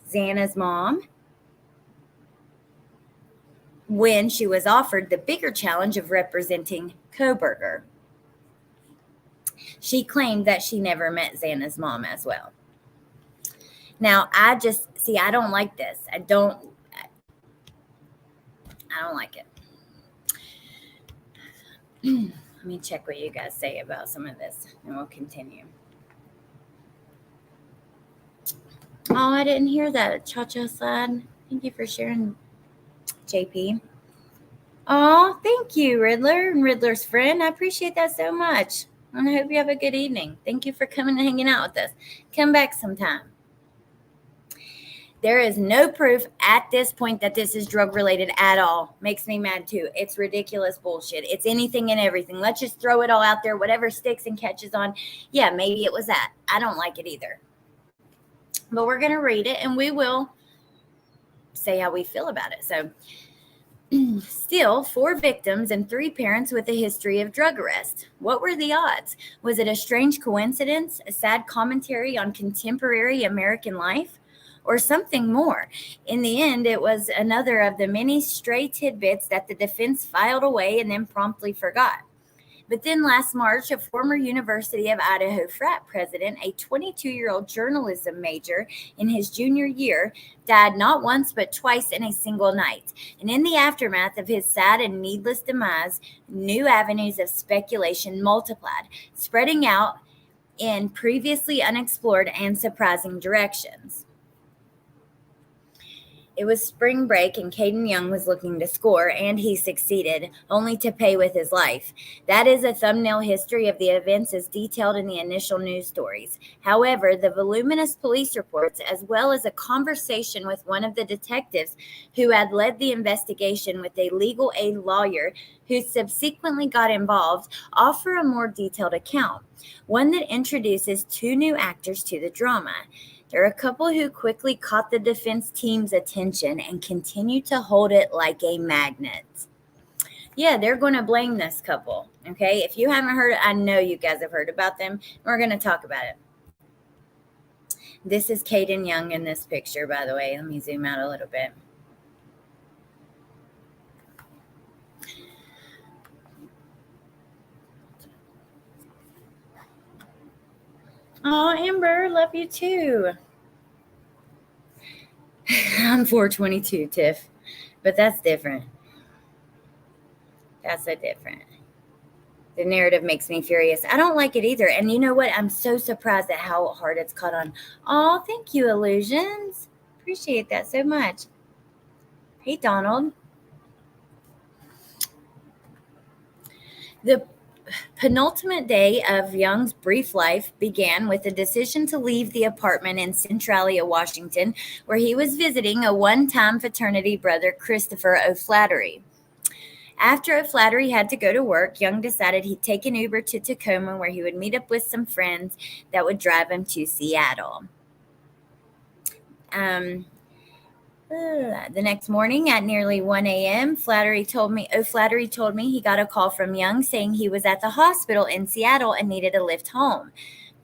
Xana's mom when she was offered the bigger challenge of representing Koberger. She claimed that she never met Xana's mom as well. Now, I don't like this. I don't like it. Let me check what you guys say about some of this, and we'll continue. Oh, I didn't hear that cha-cha slide. Thank you for sharing, JP. Oh, thank you, Riddler and Riddler's friend. I appreciate that so much. And I hope you have a good evening. Thank you for coming and hanging out with us. Come back sometime. There is no proof at this point that this is drug related at all. Makes me mad too. It's ridiculous bullshit. It's anything and everything. Let's just throw it all out there. Whatever sticks and catches on. Yeah, maybe it was that. I don't like it either. But we're going to read it and we will say how we feel about it. So, still, 4 victims and 3 parents with a history of drug arrest. What were the odds? Was it a strange coincidence, a sad commentary on contemporary American life, or something more? In the end, it was another of the many stray tidbits that the defense filed away and then promptly forgot. But then last March, a former University of Idaho frat president, a 22-year-old journalism major in his junior year, died not once but twice in a single night. And in the aftermath of his sad and needless demise, new avenues of speculation multiplied, spreading out in previously unexplored and surprising directions. It was spring break and Caden Young was looking to score, and he succeeded, only to pay with his life. That is a thumbnail history of the events as detailed in the initial news stories. However, the voluminous police reports, as well as a conversation with one of the detectives who had led the investigation with a legal aid lawyer who subsequently got involved, offer a more detailed account, one that introduces 2 new actors to the drama. There are a couple who quickly caught the defense team's attention and continue to hold it like a magnet. Yeah, they're going to blame this couple. Okay, if you haven't heard, I know you guys have heard about them. We're going to talk about it. This is Caden Young in this picture, by the way. Let me zoom out a little bit. Oh, Amber, love you too. I'm 422, Tiff, but that's different. That's so different. The narrative makes me furious. I don't like it either. And you know what? I'm so surprised at how hard it's caught on. Oh, thank you, Illusions. Appreciate that so much. Hey, Donald. The penultimate day of Young's brief life began with a decision to leave the apartment in Centralia, Washington, where he was visiting a one-time fraternity brother, Christopher O'Flaherty. After O'Flaherty had to go to work, Young decided he'd take an Uber to Tacoma, where he would meet up with some friends that would drive him to Seattle. The next morning at nearly 1 a.m., O'Flaherty told me he got a call from Young saying he was at the hospital in Seattle and needed a lift home.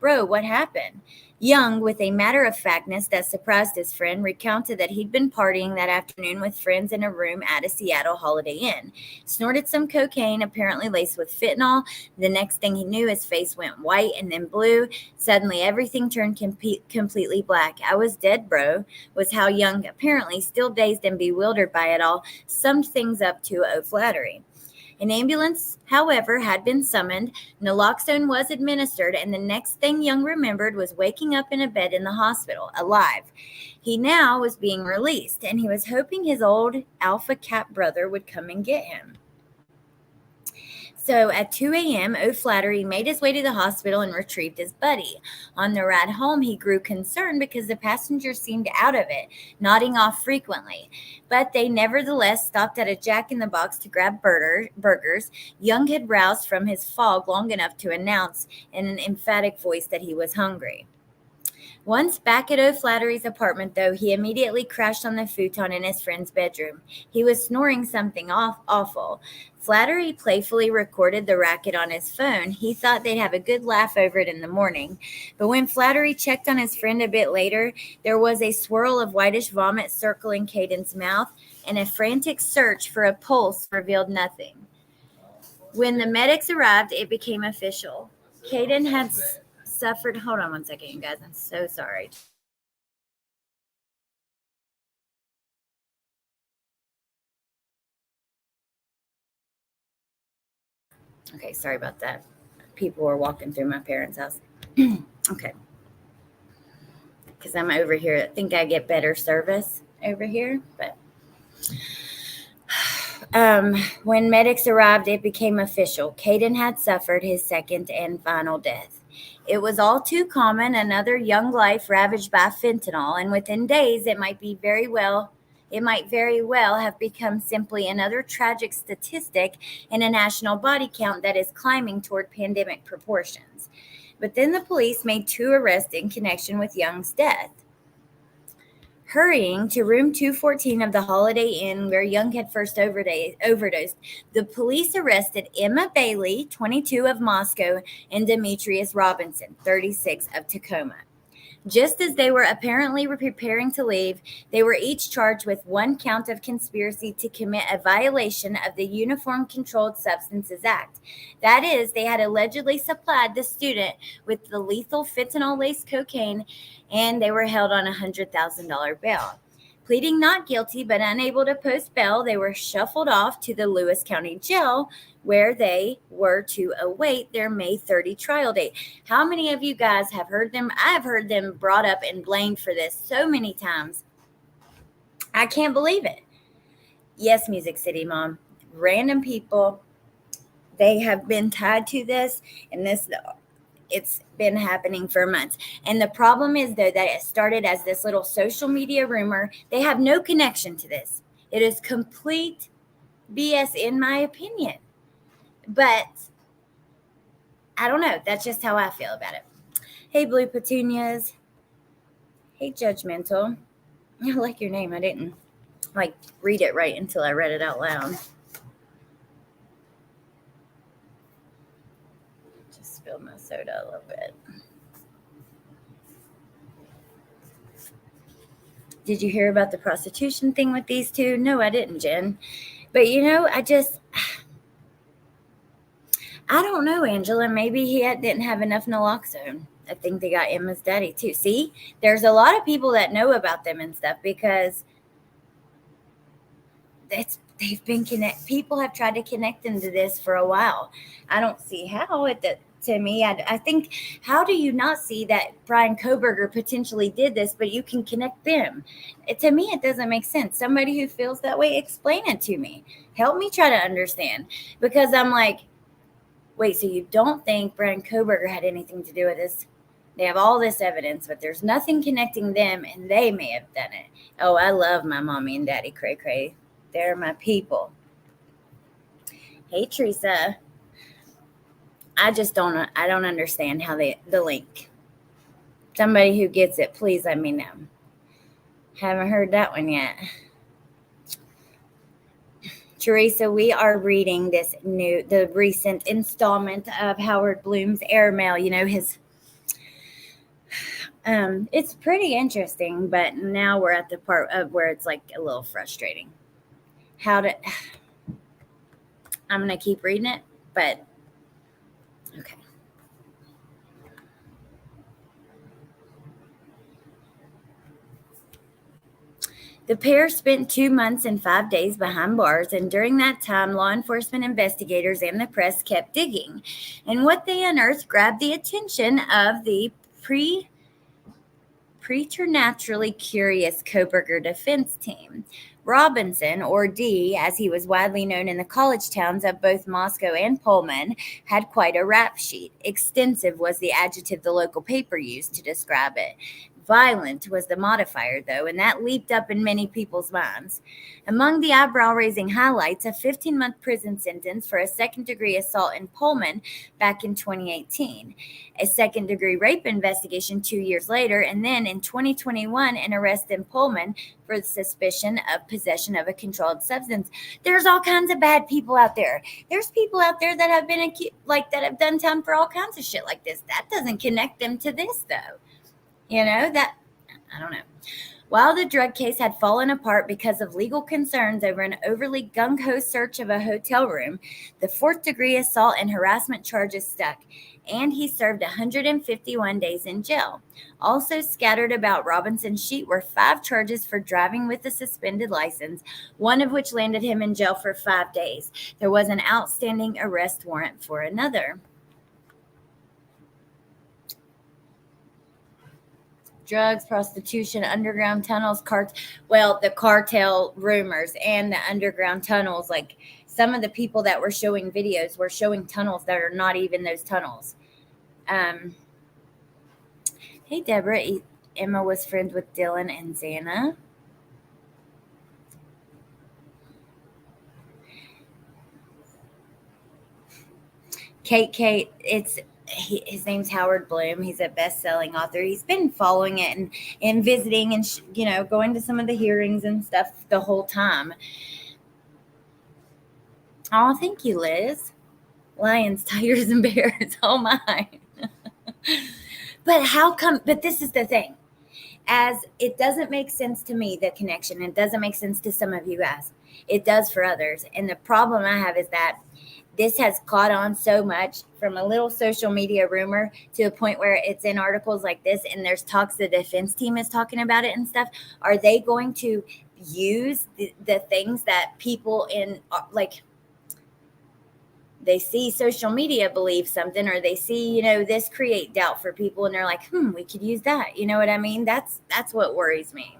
Bro, what happened? Young, with a matter-of-factness that surprised his friend, recounted that he'd been partying that afternoon with friends in a room at a Seattle Holiday Inn. Snorted some cocaine, apparently laced with fentanyl. The next thing he knew, his face went white and then blue. Suddenly, everything turned completely black. I was dead, bro, was how Young, apparently still dazed and bewildered by it all, summed things up to O'Flaherty. An ambulance, however, had been summoned, naloxone was administered, and the next thing Young remembered was waking up in a bed in the hospital, alive. He now was being released, and he was hoping his old Alpha Cap brother would come and get him. So at 2 a.m., O'Flaherty made his way to the hospital and retrieved his buddy. On the ride home, he grew concerned because the passengers seemed out of it, nodding off frequently. But they nevertheless stopped at a Jack in the Box to grab burgers. Young had roused from his fog long enough to announce in an emphatic voice that he was hungry. Once back at O'Flaherty's apartment, though, he immediately crashed on the futon in his friend's bedroom. He was snoring something awful. Flattery playfully recorded the racket on his phone. He thought they'd have a good laugh over it in the morning. But when Flattery checked on his friend a bit later, there was a swirl of whitish vomit circling Caden's mouth, and a frantic search for a pulse revealed nothing. When the medics arrived, it became official. Caden had suffered. Hold on one second, you guys. I'm so sorry. Okay, sorry about that. People were walking through my parents' house. Okay. Because I'm over here. I think I get better service over here. But when medics arrived, it became official. Caden had suffered his second and final death. It was all too common, another young life ravaged by fentanyl, and within days it might very well have become simply another tragic statistic in a national body count that is climbing toward pandemic proportions. But then the police made 2 arrests in connection with Young's death. Hurrying to room 214 of the Holiday Inn where Young had first overdosed, the police arrested Emma Bailey, 22, of Moscow, and Demetrius Robinson, 36, of Tacoma. Just as they were apparently preparing to leave, they were each charged with 1 count of conspiracy to commit a violation of the Uniform Controlled Substances Act. That is, they had allegedly supplied the student with the lethal fentanyl-laced cocaine, and they were held on a $100,000 bail. Pleading not guilty but unable to post bail, they were shuffled off to the Lewis County Jail, where they were to await their May 30 trial date. How many of you guys have heard them? I've heard them brought up and blamed for this so many times. I can't believe it. Yes, Music City Mom. Random people, they have been tied to this, and it's been happening for months. And the problem is, though, that it started as this little social media rumor. They have no connection to this. It is complete BS, in my opinion. But I don't know. That's just how I feel about it. Hey, Blue Petunias. Hey, Judgmental. I like your name. I didn't read it right until I read it out loud. Just spilled my soda a little bit. Did you hear about the prostitution thing with these 2? No, I didn't, Jen. But I don't know, Angela. Maybe he didn't have enough naloxone. I think they got Emma's daddy too. See, there's a lot of people that know about them and stuff because they've been people have tried to connect them to this for a while. I don't see how to me. I think, how do you not see that Brian Koberger potentially did this, but you can connect them? To me, it doesn't make sense. Somebody who feels that way, explain it to me. Help me try to understand, because I'm like, wait, so you don't think Brian Koberger had anything to do with this? They have all this evidence, but there's nothing connecting them, and they may have done it. Oh, I love my mommy and daddy, cray cray. They're my people. Hey, Teresa. I don't understand how the link. Somebody who gets it, please let me know. Haven't heard that one yet. Teresa, we are reading the recent installment of Howard Bloom's Airmail. His, it's pretty interesting, but now we're at the part of where it's like a little frustrating. I'm going to keep reading it, but okay. The pair spent 2 months and 5 days behind bars, and during that time, law enforcement investigators and the press kept digging. And what they unearthed grabbed the attention of the preternaturally curious Koberger defense team. Robinson, or D, as he was widely known in the college towns of both Moscow and Pullman, had quite a rap sheet. Extensive was the adjective the local paper used to describe it. Violent was the modifier, though, and that leaped up in many people's minds. Among the eyebrow-raising highlights, a 15-month prison sentence for a second-degree assault in Pullman back in 2018, a second-degree rape investigation 2 years later, and then in 2021, an arrest in Pullman for the suspicion of possession of a controlled substance. There's all kinds of bad people out there. There's people out there that have been that have done time for all kinds of shit like this. That doesn't connect them to this, though. That, I don't know. While the drug case had fallen apart because of legal concerns over an overly gung-ho search of a hotel room, the fourth-degree assault and harassment charges stuck, and he served 151 days in jail. Also scattered about Robinson's sheet were 5 charges for driving with a suspended license, one of which landed him in jail for 5 days. There was an outstanding arrest warrant for another. Drugs, prostitution, underground tunnels, the cartel rumors and the underground tunnels. Like, some of the people that were showing videos were showing tunnels that are not even those tunnels. Hey, Deborah. Emma was friends with Dylan and Xana. Kate, his name's Howard Bloom. He's a best-selling author. He's been following it and visiting and, going to some of the hearings and stuff the whole time. Oh, thank you, Liz. Lions, tigers, and bears. Oh, my. But how come? But this is the thing. As it doesn't make sense to me, the connection. It doesn't make sense to some of you guys. It does for others. And the problem I have is that this has caught on so much from a little social media rumor to the point where it's in articles like this, and there's talks the defense team is talking about it and stuff. Are they going to use the things that people they see social media believe something, or they see, this create doubt for people, and they're like, we could use that. You know what I mean? That's what worries me.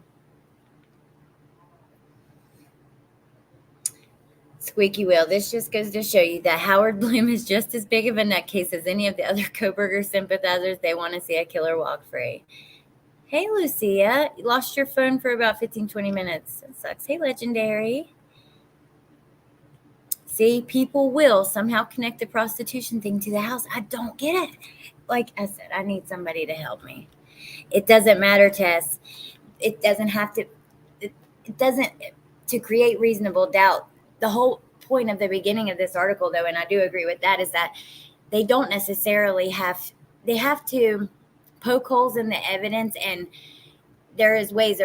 Squeaky wheel. This just goes to show you that Howard Bloom is just as big of a nutcase as any of the other Koberger sympathizers. They want to see a killer walk free. Hey, Lucia. You lost your phone for about 15-20 minutes. It sucks. Hey, Legendary. See, people will somehow connect the prostitution thing to the house. I don't get it. Like I said, I need somebody to help me. It doesn't matter, Tess. It doesn't have to. It doesn't, to create reasonable doubt. The whole point of the beginning of this article, though, and I do agree with that, is that they don't necessarily they have to poke holes in the evidence, and there is ways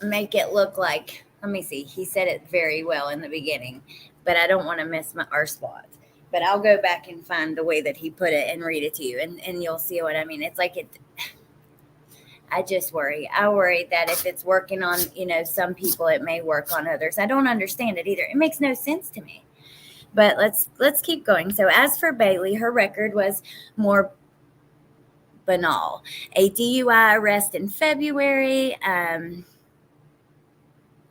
make it look like, let me see, he said it very well in the beginning, but I don't want to miss our spot. But I'll go back and find the way that he put it and read it to you, and you'll see what I mean. It's like I just worry. I worry that if it's working on, some people, it may work on others. I don't understand it either. It makes no sense to me. But let's keep going. So as for Bailey, her record was more banal. A DUI arrest in February.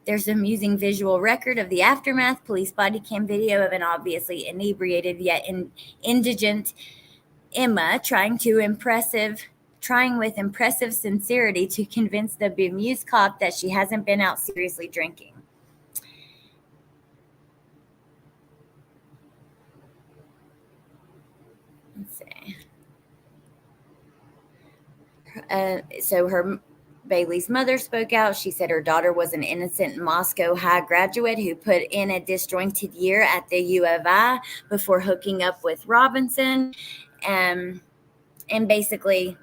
There's an amusing visual record of the aftermath. Police body cam video of an obviously inebriated yet indigent Emma trying with impressive sincerity to convince the bemused cop that she hasn't been out seriously drinking. Let's see. So Bailey's mother spoke out. She said her daughter was an innocent Moscow High graduate who put in a disjointed year at the U of I before hooking up with Robinson. And basically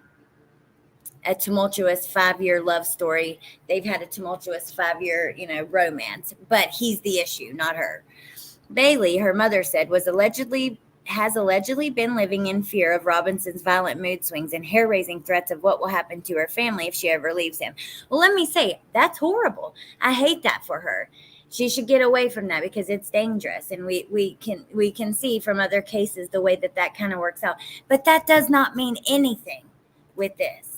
a tumultuous 5-year love story. They've had a tumultuous 5-year, romance, but he's the issue, not her. Bailey, her mother said, has allegedly been living in fear of Robinson's violent mood swings and hair-raising threats of what will happen to her family if she ever leaves him. Well, let me say, that's horrible. I hate that for her. She should get away from that because it's dangerous, and we can see from other cases the way that kind of works out. But that does not mean anything with this.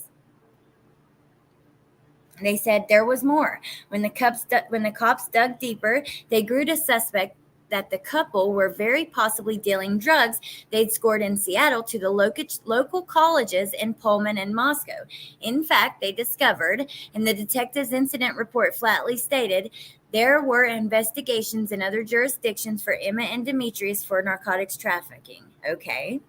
They said there was more. When the cops dug deeper, they grew to suspect that the couple were very possibly dealing drugs they'd scored in Seattle to the local colleges in Pullman and Moscow. In fact, they discovered, and the detective's incident report flatly stated, there were investigations in other jurisdictions for Emma and Demetrius for narcotics trafficking. Okay.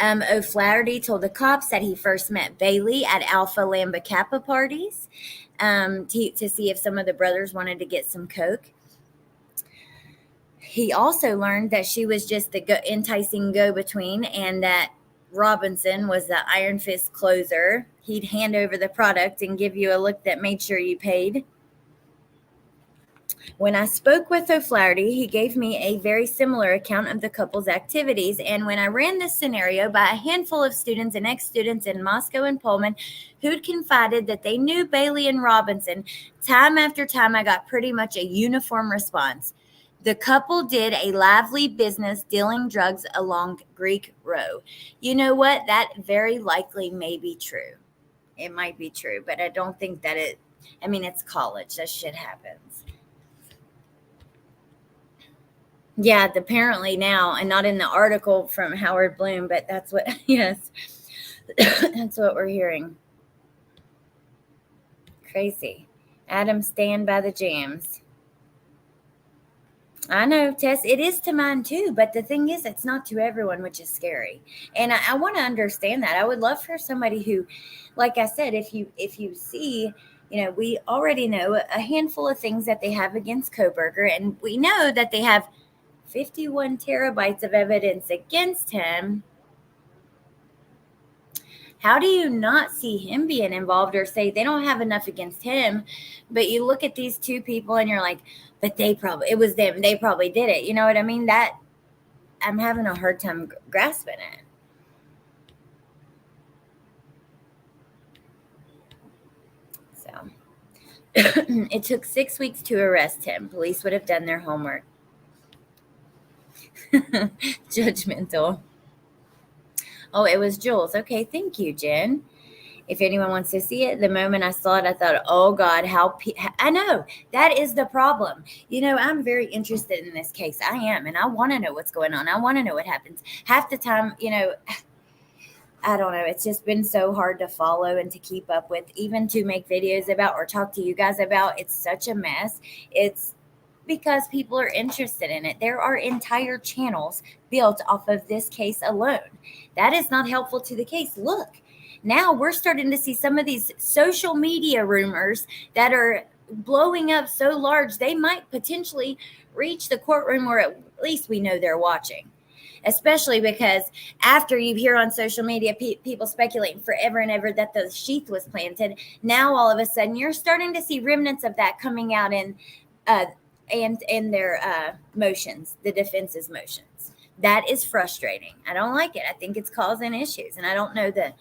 O'Flaherty told the cops that he first met Bailey at Alpha Lambda Kappa parties to see if some of the brothers wanted to get some coke. He also learned that she was just the enticing go-between and that Robinson was the iron fist closer. He'd hand over the product and give you a look that made sure you paid. When I spoke with O'Flaherty, he gave me a very similar account of the couple's activities. And when I ran this scenario by a handful of students and ex-students in Moscow and Pullman who'd confided that they knew Bailey and Robinson, time after time I got pretty much a uniform response. The couple did a lively business dealing drugs along Greek Row. You know what? That very likely may be true. It might be true, but I don't think that it's college. That shit happens. Yeah, apparently now, and not in the article from Howard Bloom, but that's what, yes, that's what we're hearing. Crazy. Adam, stand by the jams. I know, Tess, it is to mine too, but the thing is, it's not to everyone, which is scary. And I want to understand that. I would love for somebody who, like I said, if you see, we already know a handful of things that they have against Koberger, and we know that they have 51 terabytes of evidence against him. How do you not see him being involved or say they don't have enough against him? But you look at these two people and you're like, but it was them. They probably did it. You know what I mean? That I'm having a hard time grasping it. So it took 6 weeks to arrest him. Police would have done their homework. Judgmental. Oh, it was Jules. Okay, thank you, Jen. If anyone wants to see it, the moment I saw it, I thought, oh, God, I know. That is the problem. I'm very interested in this case. I am, and I want to know what's going on. I want to know what happens. Half the time, I don't know. It's just been so hard to follow and to keep up with, even to make videos about or talk to you guys about. It's such a mess. It's because people are interested in it. There are entire channels built off of this case alone. That is not helpful to the case. Look, now we're starting to see some of these social media rumors that are blowing up so large, they might potentially reach the courtroom, or at least we know they're watching. Especially because after you hear on social media people speculating forever and ever that the sheath was planted, now all of a sudden you're starting to see remnants of that coming out in their motions, the defense's motions. That is frustrating. I don't like it. I think it's causing issues, and I don't know the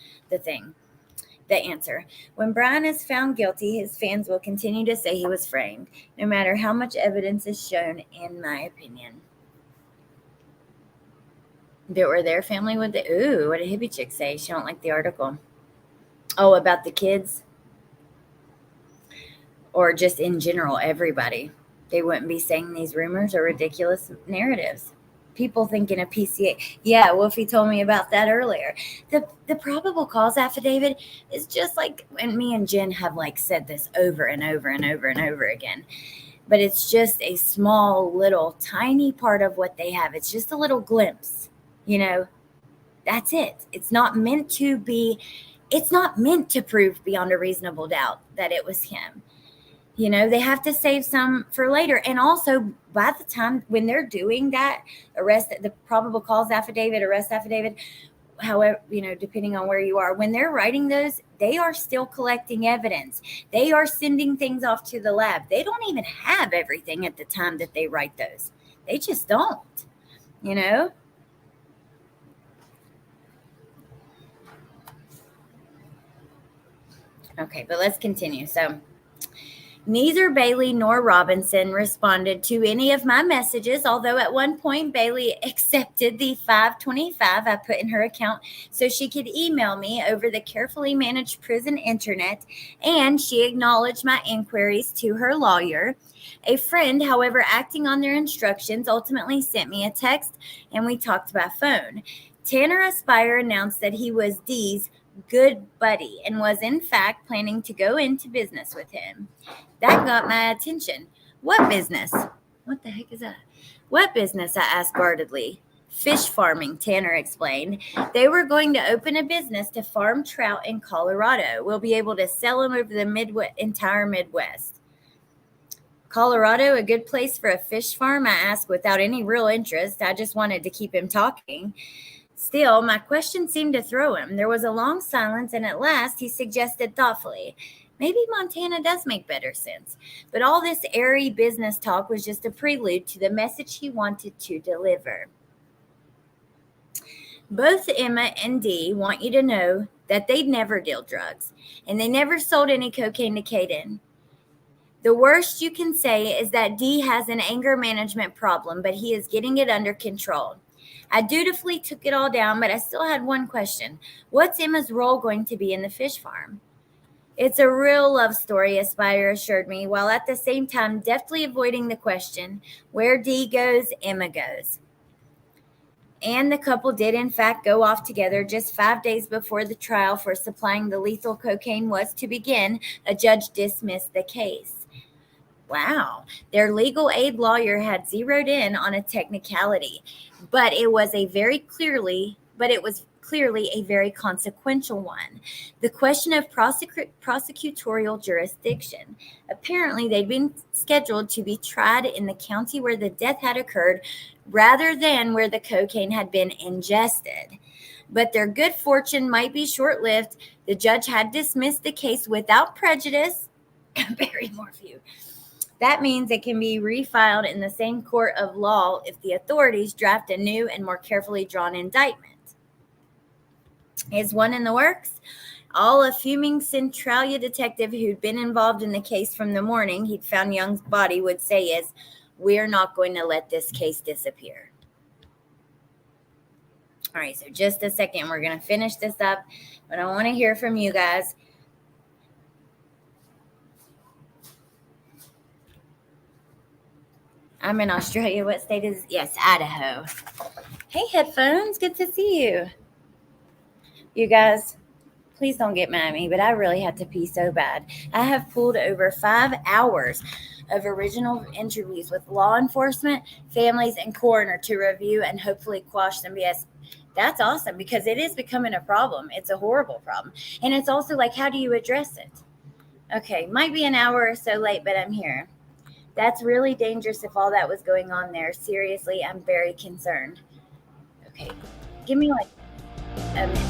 answer. When Brian is found guilty, his fans will continue to say he was framed, no matter how much evidence is shown, in my opinion. That were their family with the ooh, what did hippie chick say? She don't like the article. Oh, about the kids? Or just in general, everybody. They wouldn't be saying these rumors or ridiculous narratives. People thinking a PCA. Yeah, Wolfie told me about that earlier. The probable cause affidavit is just like, and me and Jen have said this over and over and over and over again. But it's just a small, little, tiny part of what they have. It's just a little glimpse. That's it. It's not meant to prove beyond a reasonable doubt that it was him. They have to save some for later. And also, by the time when they're doing that the probable cause affidavit, arrest affidavit, however, depending on where you are, when they're writing those, they are still collecting evidence. They are sending things off to the lab. They don't even have everything at the time that they write those. They just don't, Okay, but let's continue. So neither Bailey nor Robinson responded to any of my messages, although at one point Bailey accepted the $5.25 I put in her account so she could email me over the carefully managed prison internet, and she acknowledged my inquiries to her lawyer. A friend, however, acting on their instructions, ultimately sent me a text, and we talked by phone. Tanner Aspire announced that he was Dee's good buddy and was in fact planning to go into business with him. That got my attention. What business? What the heck is that? What business? I asked guardedly. Fish farming, Tanner explained. They were going to open a business to farm trout in Colorado. We'll be able to sell them over the entire Midwest. Colorado, a good place for a fish farm? I asked without any real interest. I just wanted to keep him talking. Still, my question seemed to throw him. There was a long silence, and at last he suggested thoughtfully, maybe Montana does make better sense. But all this airy business talk was just a prelude to the message he wanted to deliver. Both Emma and Dee want you to know that they'd never deal drugs, and they never sold any cocaine to Caden. The worst you can say is that Dee has an anger management problem, but he is getting it under control. I dutifully took it all down, but I still had one question. What's Emma's role going to be in the fish farm? It's a real love story, Aspire assured me, while at the same time deftly avoiding the question, where Dee goes, Emma goes. And the couple did in fact go off together just 5 days before the trial for supplying the lethal cocaine was to begin. A judge dismissed the case. Wow. Their legal aid lawyer had zeroed in on a technicality, but it was clearly a very consequential one. The question of prosecutorial jurisdiction. Apparently, they'd been scheduled to be tried in the county where the death had occurred rather than where the cocaine had been ingested. But their good fortune might be short-lived. The judge had dismissed the case without prejudice. Very more few. That means it can be refiled in the same court of law if the authorities draft a new and more carefully drawn indictment. Is one in the works? All a fuming Centralia detective who'd been involved in the case from the morning he'd found Young's body would say is, we're not going to let this case disappear. All right, so just a second. We're going to finish this up, but I want to hear from you guys. I'm in Australia. What state is it? Yes, Idaho. Hey, headphones. Good to see you. You guys, please don't get mad at me, but I really had to pee so bad. I have pulled over 5 hours of original interviews with law enforcement, families, and coroner to review and hopefully quash some BS. That's awesome because it is becoming a problem. It's a horrible problem. And it's also like, how do you address it? Okay, might be an hour or so late, but I'm here. That's really dangerous if all that was going on there. Seriously, I'm very concerned. Okay, give me like a minute.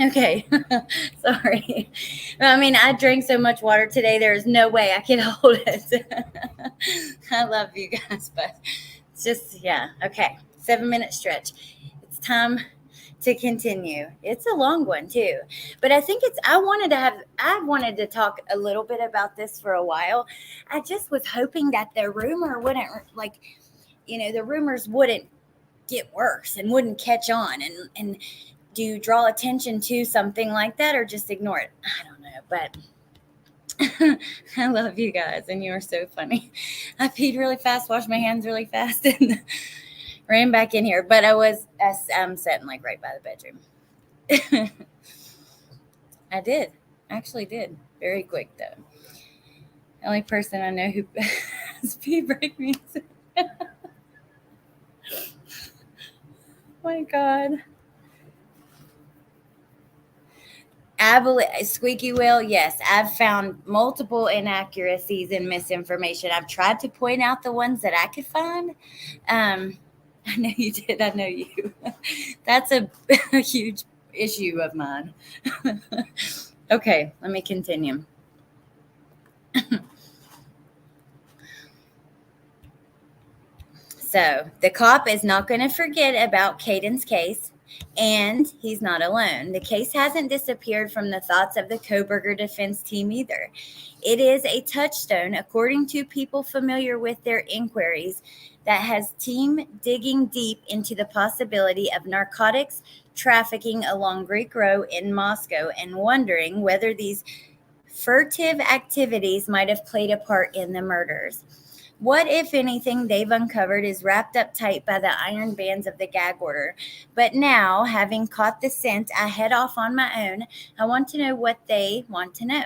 Okay, sorry. I mean, I drank so much water today, there's no way I could hold it. I love you guys, but it's just, yeah. Okay, 7-minute stretch. It's time to continue. It's a long one too, but I think I wanted to talk a little bit about this for a while. I just was hoping that the rumor wouldn't, the rumors wouldn't get worse and wouldn't catch on and do you draw attention to something like that or just ignore it? I don't know, but I love you guys and you're so funny. I peed really fast, washed my hands really fast, and ran back in here. But I'm sitting like right by the bedroom. I actually did. Very quick though. The only person I know who has pee break music. Oh my God. Squeaky wheel, yes. I've found multiple inaccuracies and misinformation. I've tried to point out the ones that I could find. I know you did. I know you. That's a huge issue of mine. Okay, let me continue. So the cop is not going to forget about Caden's case. And he's not alone. The case hasn't disappeared from the thoughts of the Koberger defense team either. It is a touchstone, according to people familiar with their inquiries, that has team digging deep into the possibility of narcotics trafficking along Greek Row in Moscow and wondering whether these furtive activities might have played a part in the murders. What, if anything, they've uncovered is wrapped up tight by the iron bands of the gag order. But now, having caught the scent, I head off on my own. I want to know what they want to know.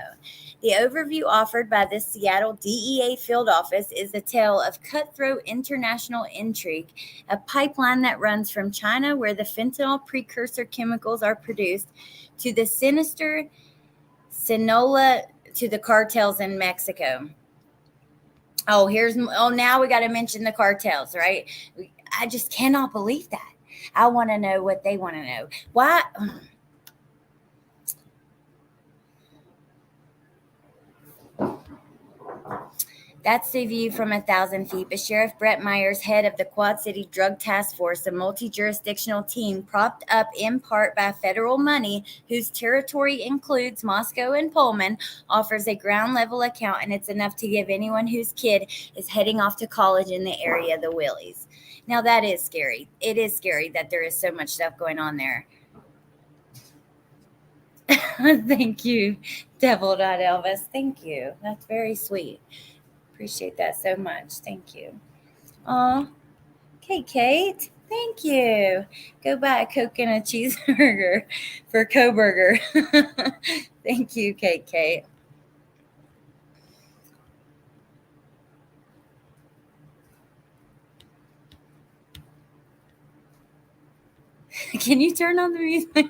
The overview offered by the Seattle DEA field office is a tale of cutthroat international intrigue, a pipeline that runs from China, where the fentanyl precursor chemicals are produced, to the sinister Sinaloa, to the cartels in Mexico. Now we got to mention the cartels, right? I just cannot believe that. I want to know what they want to know. Why? That's the view from 1,000 feet. But Sheriff Brett Myers, head of the Quad City Drug Task Force, a multi-jurisdictional team propped up in part by federal money, whose territory includes Moscow and Pullman, offers a ground-level account, and it's enough to give anyone whose kid is heading off to college in the area the willies. Now, that is scary. It is scary that there is so much stuff going on there. Thank you, Devil Elvis. Thank you. That's very sweet. Appreciate that so much. Thank you. Oh, okay, Kate. Thank you. Go buy a Coke and a cheeseburger for Koberger. Thank you, Kate. Can you turn on the music?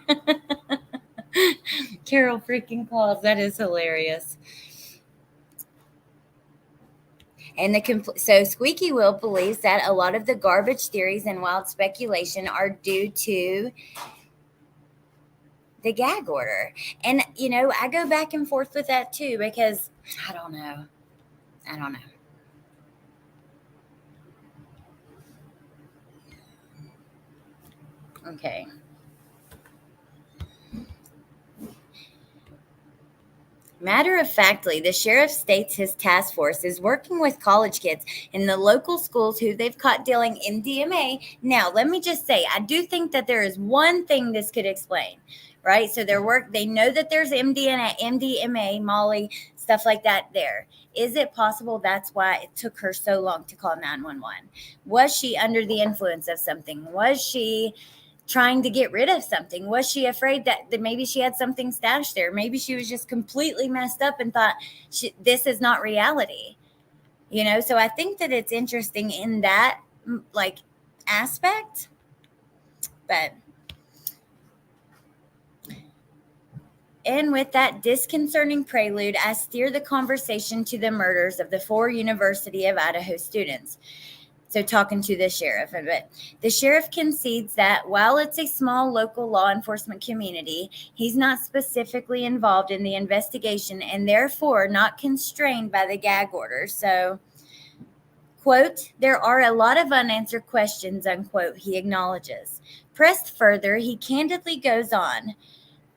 Carol freaking calls. That is hilarious. And so Squeaky Will believes that a lot of the garbage theories and wild speculation are due to the gag order. And, I go back and forth with that too, because I don't know. Okay. Matter of factly, the sheriff states his task force is working with college kids in the local schools who they've caught dealing MDMA. Now, let me just say, I do think that there is one thing this could explain, right? So they know that there's MDMA, Molly, stuff like that there. Is it possible that's why it took her so long to call 911? Was she under the influence of something? Was she trying to get rid of something? Was she afraid that maybe she had something stashed there? Maybe she was just completely messed up and thought this is not reality. So I think that it's interesting in that aspect. But and with that disconcerting prelude, I steer the conversation to the murders of the 4 University of Idaho students. So talking to the sheriff of it. The sheriff concedes that while it's a small local law enforcement community, he's not specifically involved in the investigation and therefore not constrained by the gag order. So, quote, there are a lot of unanswered questions, unquote, he acknowledges. Pressed further, he candidly goes on.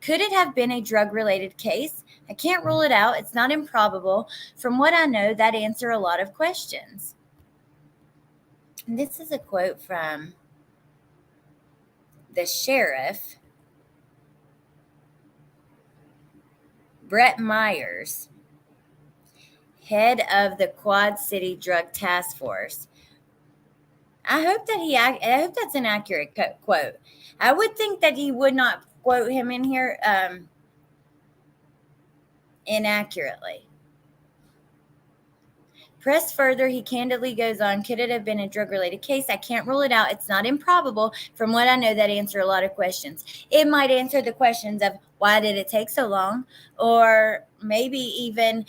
Could it have been a drug-related case? I can't rule it out. It's not improbable. From what I know, that answers a lot of questions. And this is a quote from the sheriff, Brett Myers, head of the Quad City Drug Task Force. I hope that's an accurate quote. I would think that he would not quote him in here inaccurately. Pressed further, he candidly goes on, could it have been a drug-related case? I can't rule it out. It's not improbable. From what I know, that answers a lot of questions. It might answer the questions of why did it take so long? Or maybe even,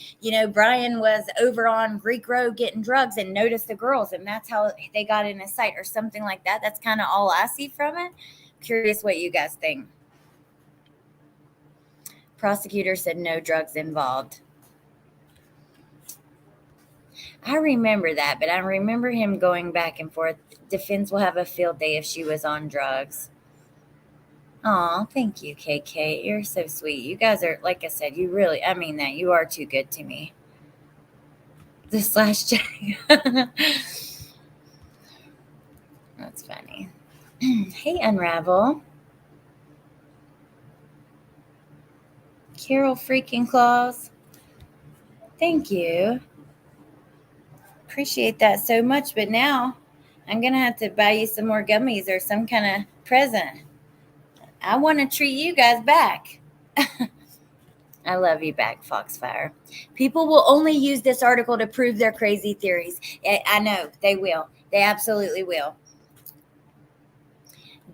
Brian was over on Greek Road getting drugs and noticed the girls, and that's how they got in his sight or something like that. That's kind of all I see from it. Curious what you guys think. Prosecutor said no drugs involved. I remember that, but I remember him going back and forth. Defense will have a field day if she was on drugs. Aw, thank you, KK. You're so sweet. You guys are, like I said, you really, I mean that. You are too good to me. This last check. That's funny. Hey, Unravel. Carol freaking Claus. Thank you. Appreciate that so much. But now I'm going to have to buy you some more gummies or some kind of present. I want to treat you guys back. I love you back, Foxfire. People will only use this article to prove their crazy theories. I know they will. They absolutely will.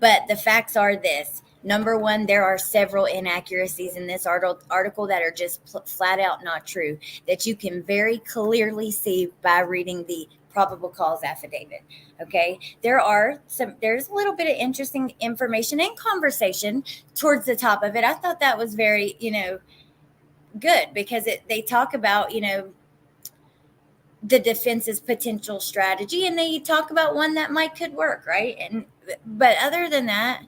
But the facts are this. Number one, there are several inaccuracies in this article that are just flat out not true, that you can very clearly see by reading the probable cause affidavit. Okay. There's a little bit of interesting information and conversation towards the top of it. I thought that was very, good because they talk about, the defense's potential strategy, and they talk about one that could work, right? But other than that,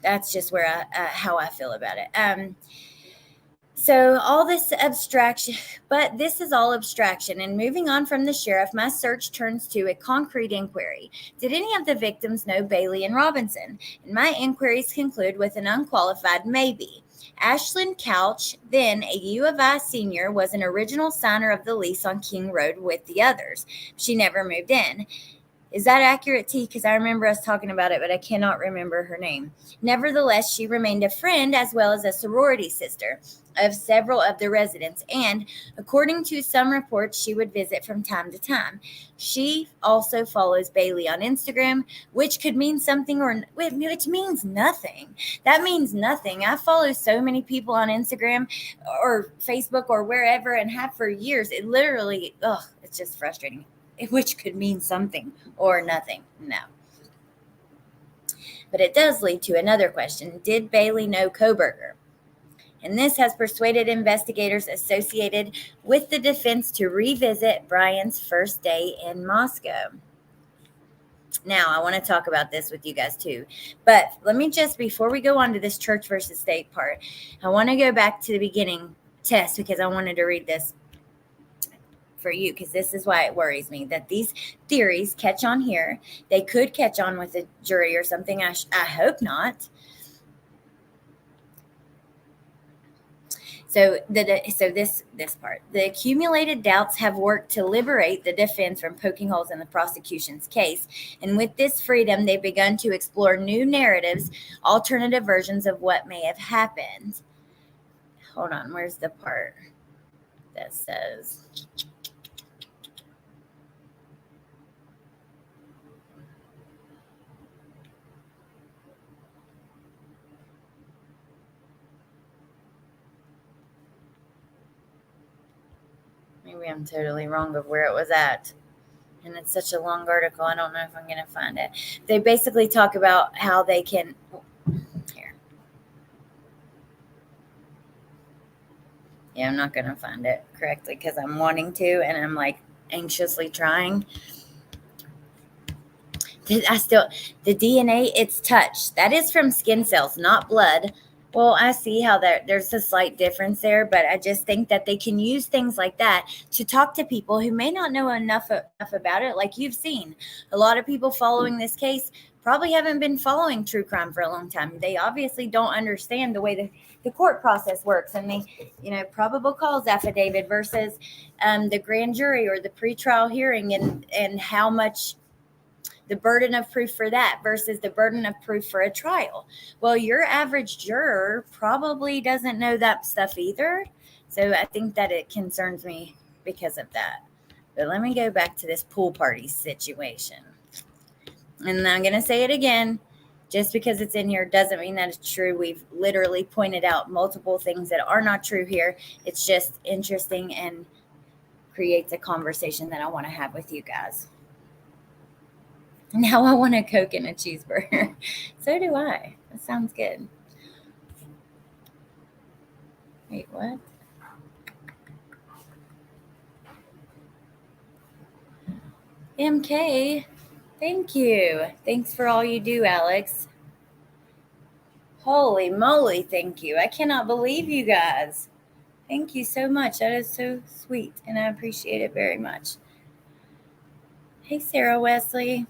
that's just where how I feel about it. So all this abstraction, but this is all abstraction. And moving on from the sheriff, my search turns to a concrete inquiry. Did any of the victims know Bailey and Robinson? And my inquiries conclude with an unqualified maybe. Ashland Couch, then a U of I senior, was an original signer of the lease on King Road with the others. She never moved in. Is that accurate, T? Because I remember us talking about it, but I cannot remember her name. Nevertheless, she remained a friend as well as a sorority sister of several of the residents, and according to some reports, she would visit from time to time. She also follows Bailey on Instagram, which could mean something or which means nothing. That means nothing. I follow so many people on Instagram or Facebook or wherever and have for years. It literally, it's just frustrating. Which could mean something or nothing. No. But it does lead to another question. Did Bailey know Koberger? And this has persuaded investigators associated with the defense to revisit Brian's first day in Moscow. Now, I want to talk about this with you guys too. But let me just, before we go on to this church versus state part, I want to go back to the beginning test because I wanted to read this for you, because this is why it worries me that these theories catch on here. They could catch on with a jury or something. I hope not. So this part, the accumulated doubts have worked to liberate the defense from poking holes in the prosecution's case, and with this freedom, they've begun to explore new narratives, alternative versions of what may have happened. Hold on, where's the part that says? Maybe I'm totally wrong of where it was at. And it's such a long article. I don't know if I'm going to find it. They basically talk about how they can. Here. Yeah, I'm not going to find it correctly because I'm wanting to, and I'm like anxiously trying. The DNA, it's touch. That is from skin cells, not blood. Well, I see how there's a slight difference there, but I just think that they can use things like that to talk to people who may not know enough about it. Like you've seen, a lot of people following this case probably haven't been following true crime for a long time. They obviously don't understand the way the court process works, and the probable cause affidavit versus the grand jury or the pretrial hearing, and how much the burden of proof for that versus the burden of proof for a trial. Well, your average juror probably doesn't know that stuff either. So I think that it concerns me because of that. But let me go back to this pool party situation. And I'm going to say it again. Just because it's in here doesn't mean that it's true. We've literally pointed out multiple things that are not true here. It's just interesting and creates a conversation that I want to have with you guys. Now I want a Coke and a cheeseburger. So do I. That sounds good. Wait, what? MK, thank you. Thanks for all you do, Alex. Holy moly, thank you. I cannot believe you guys. Thank you so much. That is so sweet, and I appreciate it very much. Hey, Sarah Wesley.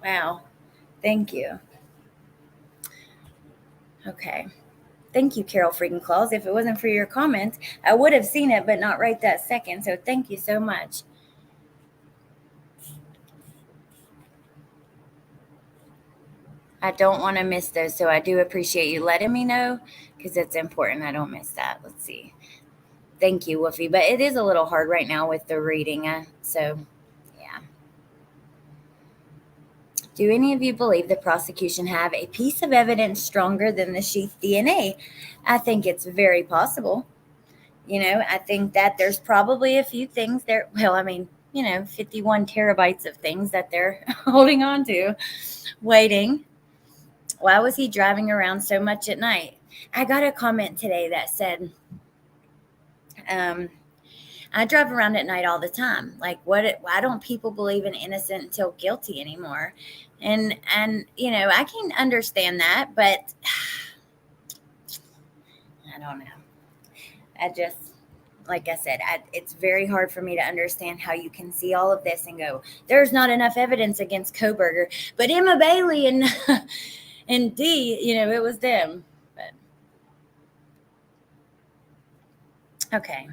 Wow. Thank you. Okay. Thank you, Carol Freaking Claus. If it wasn't for your comment, I would have seen it, but not right that second. So thank you so much. I don't want to miss those, so I do appreciate you letting me know because it's important I don't miss that. Let's see. Thank you, Woofy. But it is a little hard right now with the reading. So, yeah. Do any of you believe the prosecution have a piece of evidence stronger than the sheath DNA? I think it's very possible. I think that there's probably a few things there. Well, 51 terabytes of things that they're holding on to, waiting. Why was he driving around so much at night? I got a comment today that said, I drive around at night all the time. Like, why don't people believe in innocent until guilty anymore? And I can understand that, but I don't know. I just, like I said, it's very hard for me to understand how you can see all of this and go, there's not enough evidence against Koberger, but Emma Bailey and and D, it was them. But okay.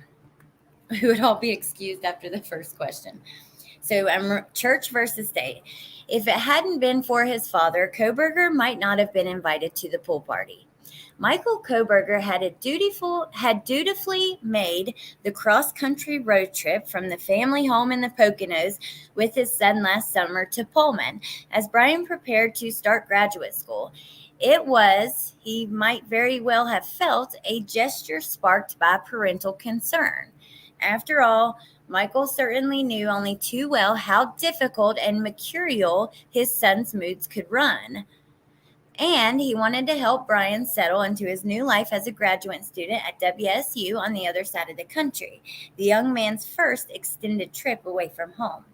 We would all be excused after the first question. So church versus state. If it hadn't been for his father, Koberger might not have been invited to the pool party. Michael Koberger had dutifully made the cross-country road trip from the family home in the Poconos with his son last summer to Pullman as Brian prepared to start graduate school. It was, he might very well have felt, a gesture sparked by parental concern. After all, Michael certainly knew only too well how difficult and mercurial his son's moods could run. And he wanted to help Brian settle into his new life as a graduate student at WSU on the other side of the country, the young man's first extended trip away from home.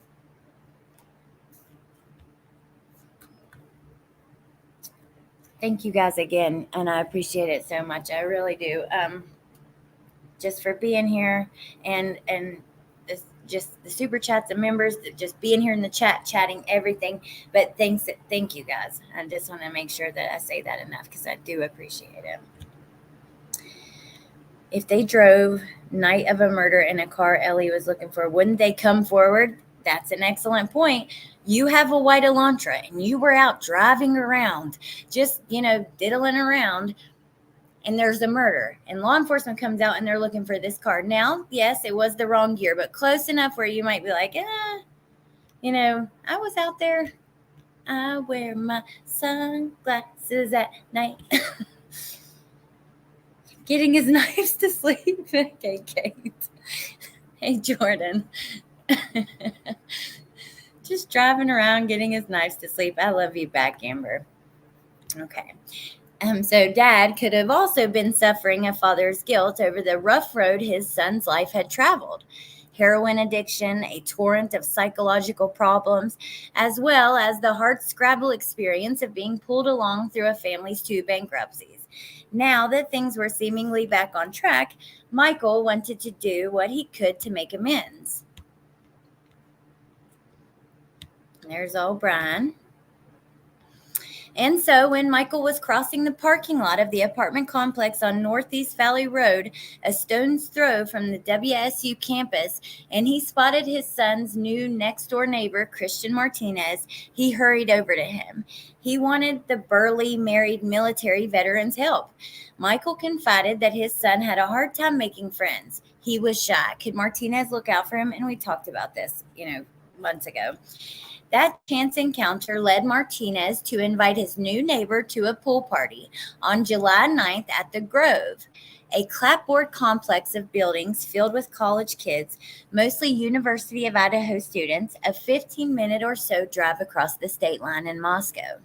Thank you guys again, and I appreciate it so much. I really do. Just for being here and just the super chats and members, just being here in the chat, chatting everything. But thank you guys. I just want to make sure that I say that enough because I do appreciate it. If they drove night of a murder in a car Ellie was looking for, wouldn't they come forward? That's an excellent point. You have a white Elantra and you were out driving around, just, diddling around, and there's a murder, and law enforcement comes out and they're looking for this car. Now, yes, it was the wrong year, but close enough where you might be like, I was out there. I wear my sunglasses at night. Getting his knives to sleep. Okay, Kate. Hey, Jordan. Just driving around, getting his knives to sleep. I love you back, Amber. Okay. So Dad could have also been suffering a father's guilt over the rough road his son's life had traveled. Heroin addiction, a torrent of psychological problems, as well as the hard-scrabble experience of being pulled along through a family's 2 bankruptcies. Now that things were seemingly back on track, Michael wanted to do what he could to make amends. There's old Brian. And so when Michael was crossing the parking lot of the apartment complex on Northeast Valley Road, a stone's throw from the WSU campus, and he spotted his son's new next-door neighbor, Christian Martinez, he hurried over to him. He wanted the burly, married military veteran's help. Michael confided that his son had a hard time making friends. He was shy. Could Martinez look out for him? And we talked about this, months ago. That chance encounter led Martinez to invite his new neighbor to a pool party on July 9th at the Grove, a clapboard complex of buildings filled with college kids, mostly University of Idaho students, a 15-minute or so drive across the state line in Moscow.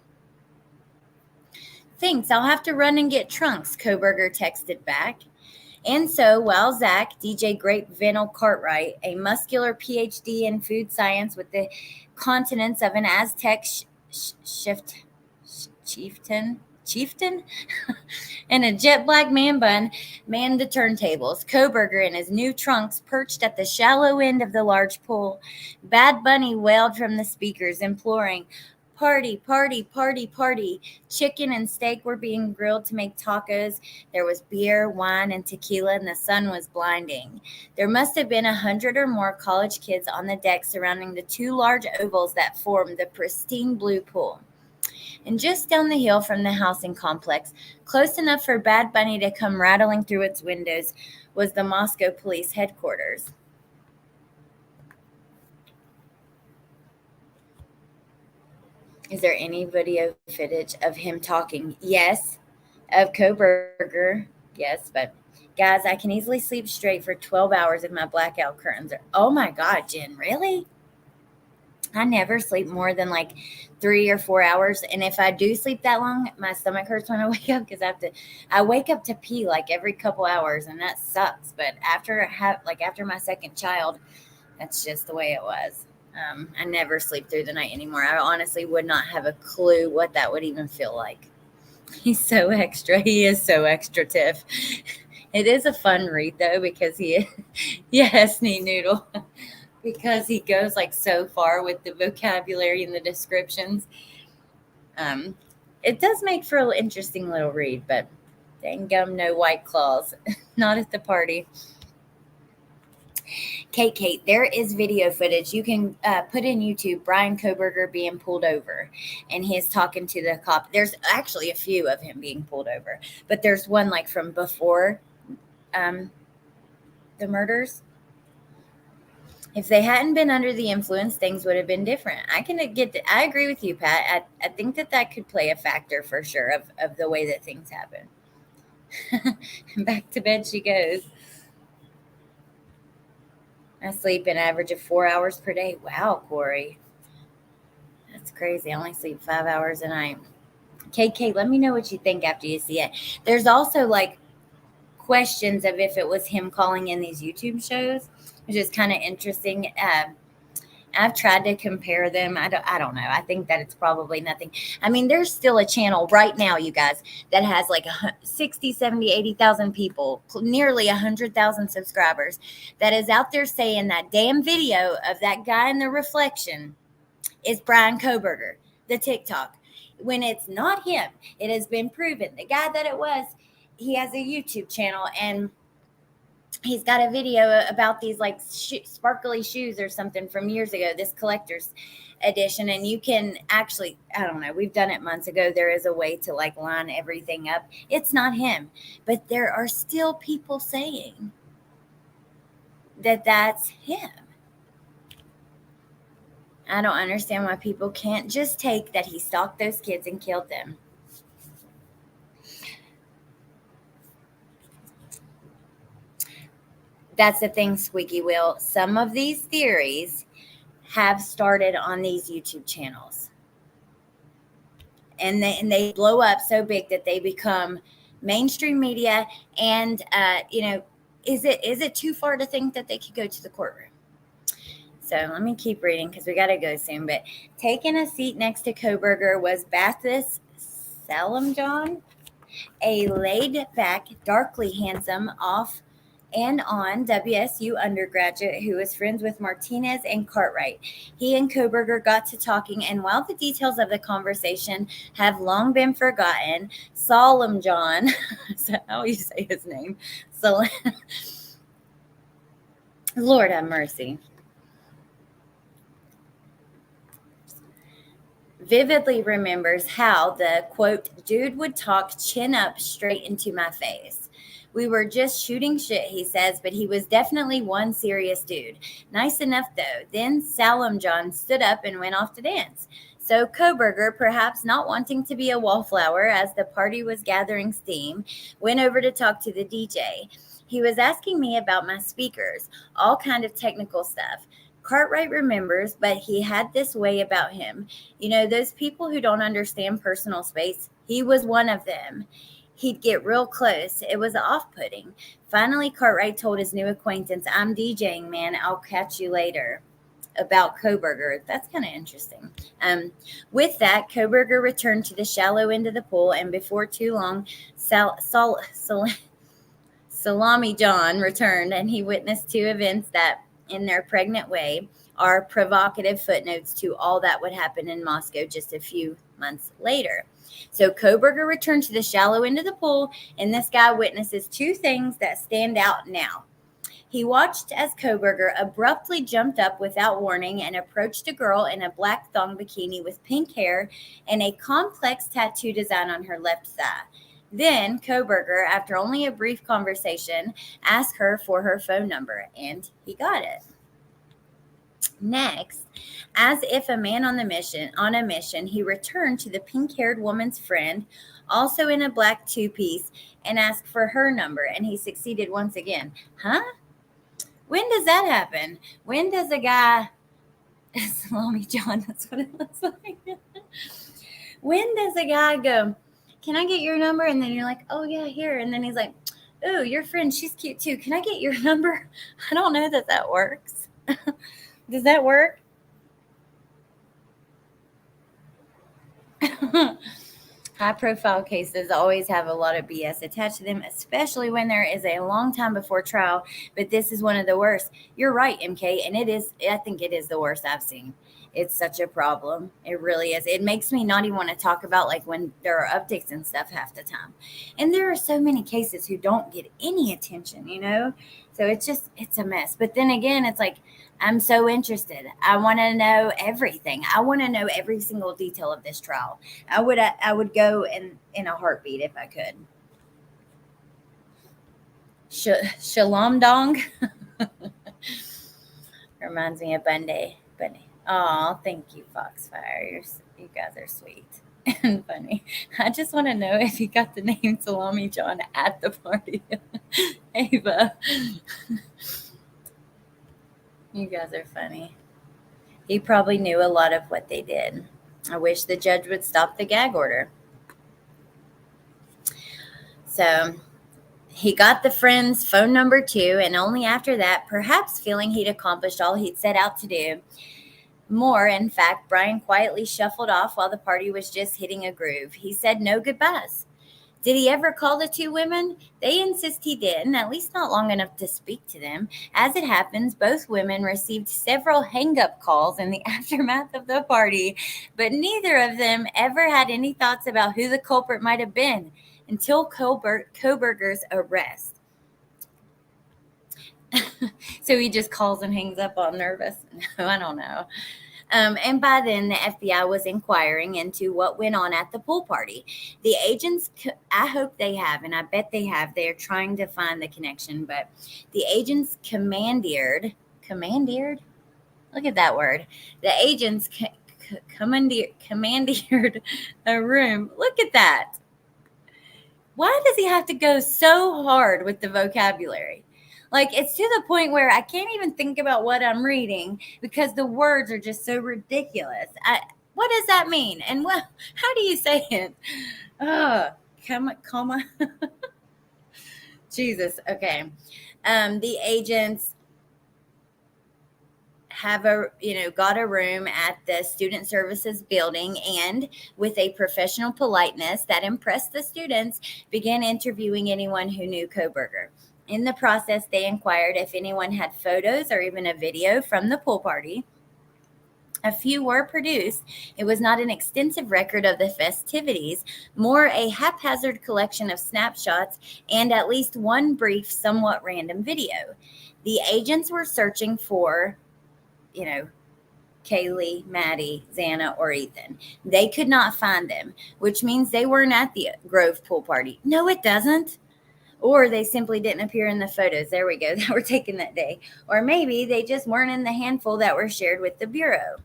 Thanks, I'll have to run and get trunks, Koberger texted back. And so while Zach, DJ Grape Vinyl Cartwright, a muscular PhD in food science with the continence of an Aztec chieftain, chieftain and a jet black man bun manned the turntables. Koberger in his new trunks perched at the shallow end of the large pool. Bad Bunny wailed from the speakers, imploring, "Party, party, party, party." Chicken and steak were being grilled to make tacos. There was beer, wine, and tequila, and the sun was blinding. There must have been 100 or more college kids on the deck surrounding the two large ovals that formed the pristine blue pool. And just down the hill from the housing complex, close enough for Bad Bunny to come rattling through its windows, was the Moscow police headquarters. Is there any video footage of him talking? Yes. Of Koberger? Yes, but guys, I can easily sleep straight for 12 hours if my blackout curtains are. Oh my God, Jen, really? I never sleep more than like 3 or 4 hours. And if I do sleep that long, my stomach hurts when I wake up because I wake up to pee like every couple hours, and that sucks. But after my second child, that's just the way it was. I never sleep through the night anymore. I honestly would not have a clue what that would even feel like. He's so extra. He is so extra, Tiff. It is a fun read though because yes, Neat Noodle, because he goes like so far with the vocabulary and the descriptions. It does make for an interesting little read, but dang gum, no White Claws, not at the party. Kate, there is video footage. You can put in YouTube Brian Koberger being pulled over, and he is talking to the cop. There's actually a few of him being pulled over, but there's one like from before the murders. If they hadn't been under the influence, things would have been different. I agree with you, Pat. I think that could play a factor for sure of the way that things happen. Back to bed she goes. I sleep an average of 4 hours per day. Wow, Corey. That's crazy. I only sleep 5 hours a night. KK, let me know what you think after you see it. There's also like questions of if it was him calling in these YouTube shows, which is kind of interesting. I've tried to compare them. I don't know. I think that it's probably nothing. I mean, there's still a channel right now, you guys, that has like 60, 70, 80,000 people, nearly 100,000 subscribers, that is out there saying that damn video of that guy in the reflection is Brian Koberger, the TikTok. When it's not him, it has been proven. The guy that it was, he has a YouTube channel, and he's got a video about these like sparkly shoes or something from years ago, this collector's edition. And you can actually, I don't know, we've done it months ago. There is a way to like line everything up. It's not him, but there are still people saying that that's him. I don't understand why people can't just take that he stalked those kids and killed them. That's the thing, Squeaky Wheel. Some of these theories have started on these YouTube channels. And they blow up so big that they become mainstream media. And, is it too far to think that they could go to the courtroom? So let me keep reading because we got to go soon. But taking a seat next to Koberger was Bathis Salamjon, a laid-back, darkly handsome, off and on WSU undergraduate who was friends with Martinez and Cartwright. He and Koberger got to talking, and while the details of the conversation have long been forgotten, Salamjon, is that how you say his name? Lord have mercy. Vividly remembers how the, quote, dude would talk chin up straight into my face. We were just shooting shit, he says, but he was definitely one serious dude. Nice enough, though. Then Salamjon stood up and went off to dance. So Koberger, perhaps not wanting to be a wallflower as the party was gathering steam, went over to talk to the DJ. He was asking me about my speakers, all kind of technical stuff. Cartwright remembers, but he had this way about him. You know, those people who don't understand personal space, he was one of them. He'd get real close. It was off-putting. Finally, Cartwright told his new acquaintance, I'm DJing, man. I'll catch you later. about Koberger. That's kind of interesting. With that, Koberger returned to the shallow end of the pool, and before too long, Salami John returned, and he witnessed two events that, in their pregnant way, are provocative footnotes to all that would happen in Moscow just a few months later. So Koberger returned to the shallow end of the pool, and this guy witnesses two things that stand out now. He watched as Koberger abruptly jumped up without warning and approached a girl in a black thong bikini with pink hair and a complex tattoo design on her left thigh. Then Koberger, after only a brief conversation, asked her for her phone number, and he got it. Next, as if a man on a mission, he returned to the pink-haired woman's friend, also in a black two-piece, and asked for her number, and he succeeded once again. Huh? When does that happen? When does a guy, Salami John, that's what it looks like. When does a guy go, can I get your number? And then you're like, oh yeah, here. And then he's like, oh, your friend, she's cute too. Can I get your number? I don't know that works. Does that work? High-profile cases always have a lot of BS attached to them, especially when there is a long time before trial, but this is one of the worst. You're right, MK, and I think it is the worst I've seen. It's such a problem. It really is. It makes me not even want to talk about like when there are updates and stuff half the time. And there are so many cases who don't get any attention, So it's a mess. But then again, it's like, I'm so interested. I want to know everything. I want to know every single detail of this trial. I would go in a heartbeat if I could. Shalom Dong reminds me of Bundy. Oh, thank you, Foxfire. You guys are sweet and funny. I just want to know if you got the name Salami John at the party. Ava. You guys are funny. He probably knew a lot of what they did. I wish the judge would stop the gag order. So he got the friend's phone number too, and only after that, perhaps feeling he'd accomplished all he'd set out to do, more, in fact, Brian quietly shuffled off while the party was just hitting a groove. He said no goodbyes. Did he ever call the two women? They insist he didn't, at least not long enough to speak to them. As it happens, both women received several hang-up calls in the aftermath of the party, but neither of them ever had any thoughts about who the culprit might have been until Koberger's arrest. So he just calls and hangs up all nervous. No, I don't know. And by then, the FBI was inquiring into what went on at the pool party. The agents, I hope they have, and I bet they have. They are trying to find the connection, but the agents commandeered? Look at that word. The agents commandeered a room. Look at that. Why does he have to go so hard with the vocabulary? Like, it's to the point where I can't even think about what I'm reading because the words are just so ridiculous. What does that mean? And how do you say it? Comma. Jesus. Okay. The agents have got a room at the student services building, and with a professional politeness that impressed the students, began interviewing anyone who knew Koberger. In the process, they inquired if anyone had photos or even a video from the pool party. A few were produced. It was not an extensive record of the festivities, more a haphazard collection of snapshots and at least one brief, somewhat random video. The agents were searching for, Kaylee, Maddie, Xana, or Ethan. They could not find them, which means they weren't at the Grove pool party. No, it doesn't. Or they simply didn't appear in the photos. There we go. That were taken that day. Or maybe they just weren't in the handful that were shared with the Bureau.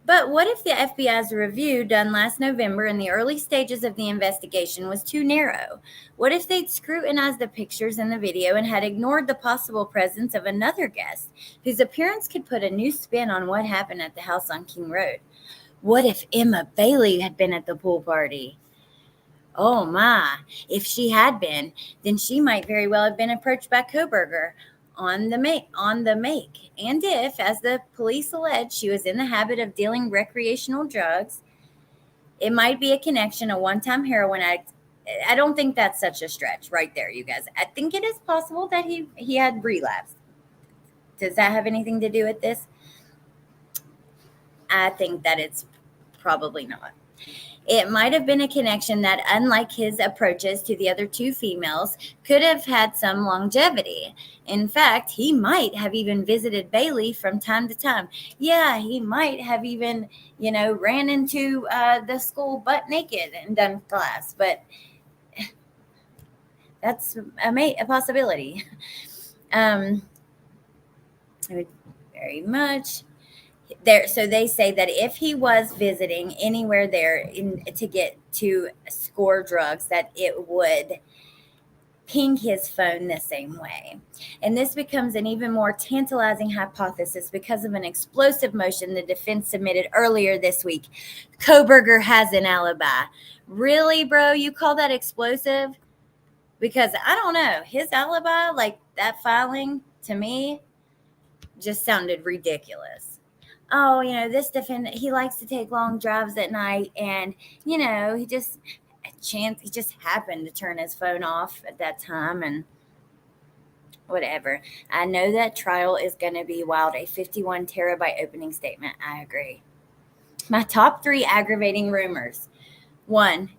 But what if the FBI's review done last November in the early stages of the investigation was too narrow? What if they'd scrutinized the pictures in the video and had ignored the possible presence of another guest whose appearance could put a new spin on what happened at the house on King Road? What if Emma Bailey had been at the pool party? Oh my, if she had been, then she might very well have been approached by Koberger on the make. And if, as the police allege, she was in the habit of dealing recreational drugs, it might be a connection, a one-time heroin addict. I don't think that's such a stretch right there, you guys. I think it is possible that he had relapsed. Does that have anything to do with this? I think that it's probably not. It might have been a connection that, unlike his approaches to the other two females, could have had some longevity. In fact, he might have even visited Bailey from time to time. Yeah, he might have even, ran into the school butt naked and done class, but that's a possibility. Very much. So they say that if he was visiting anywhere there to get to score drugs, that it would ping his phone the same way. And this becomes an even more tantalizing hypothesis because of an explosive motion the defense submitted earlier this week. Kohberger has an alibi. Really, bro? You call that explosive? Because I don't know. His alibi, like that filing, to me, just sounded ridiculous. Oh, this defendant, he likes to take long drives at night, and he just happened to turn his phone off at that time, and whatever. I know that trial is going to be wild. A 51 terabyte opening statement. I agree. My top 3 aggravating rumors. 1,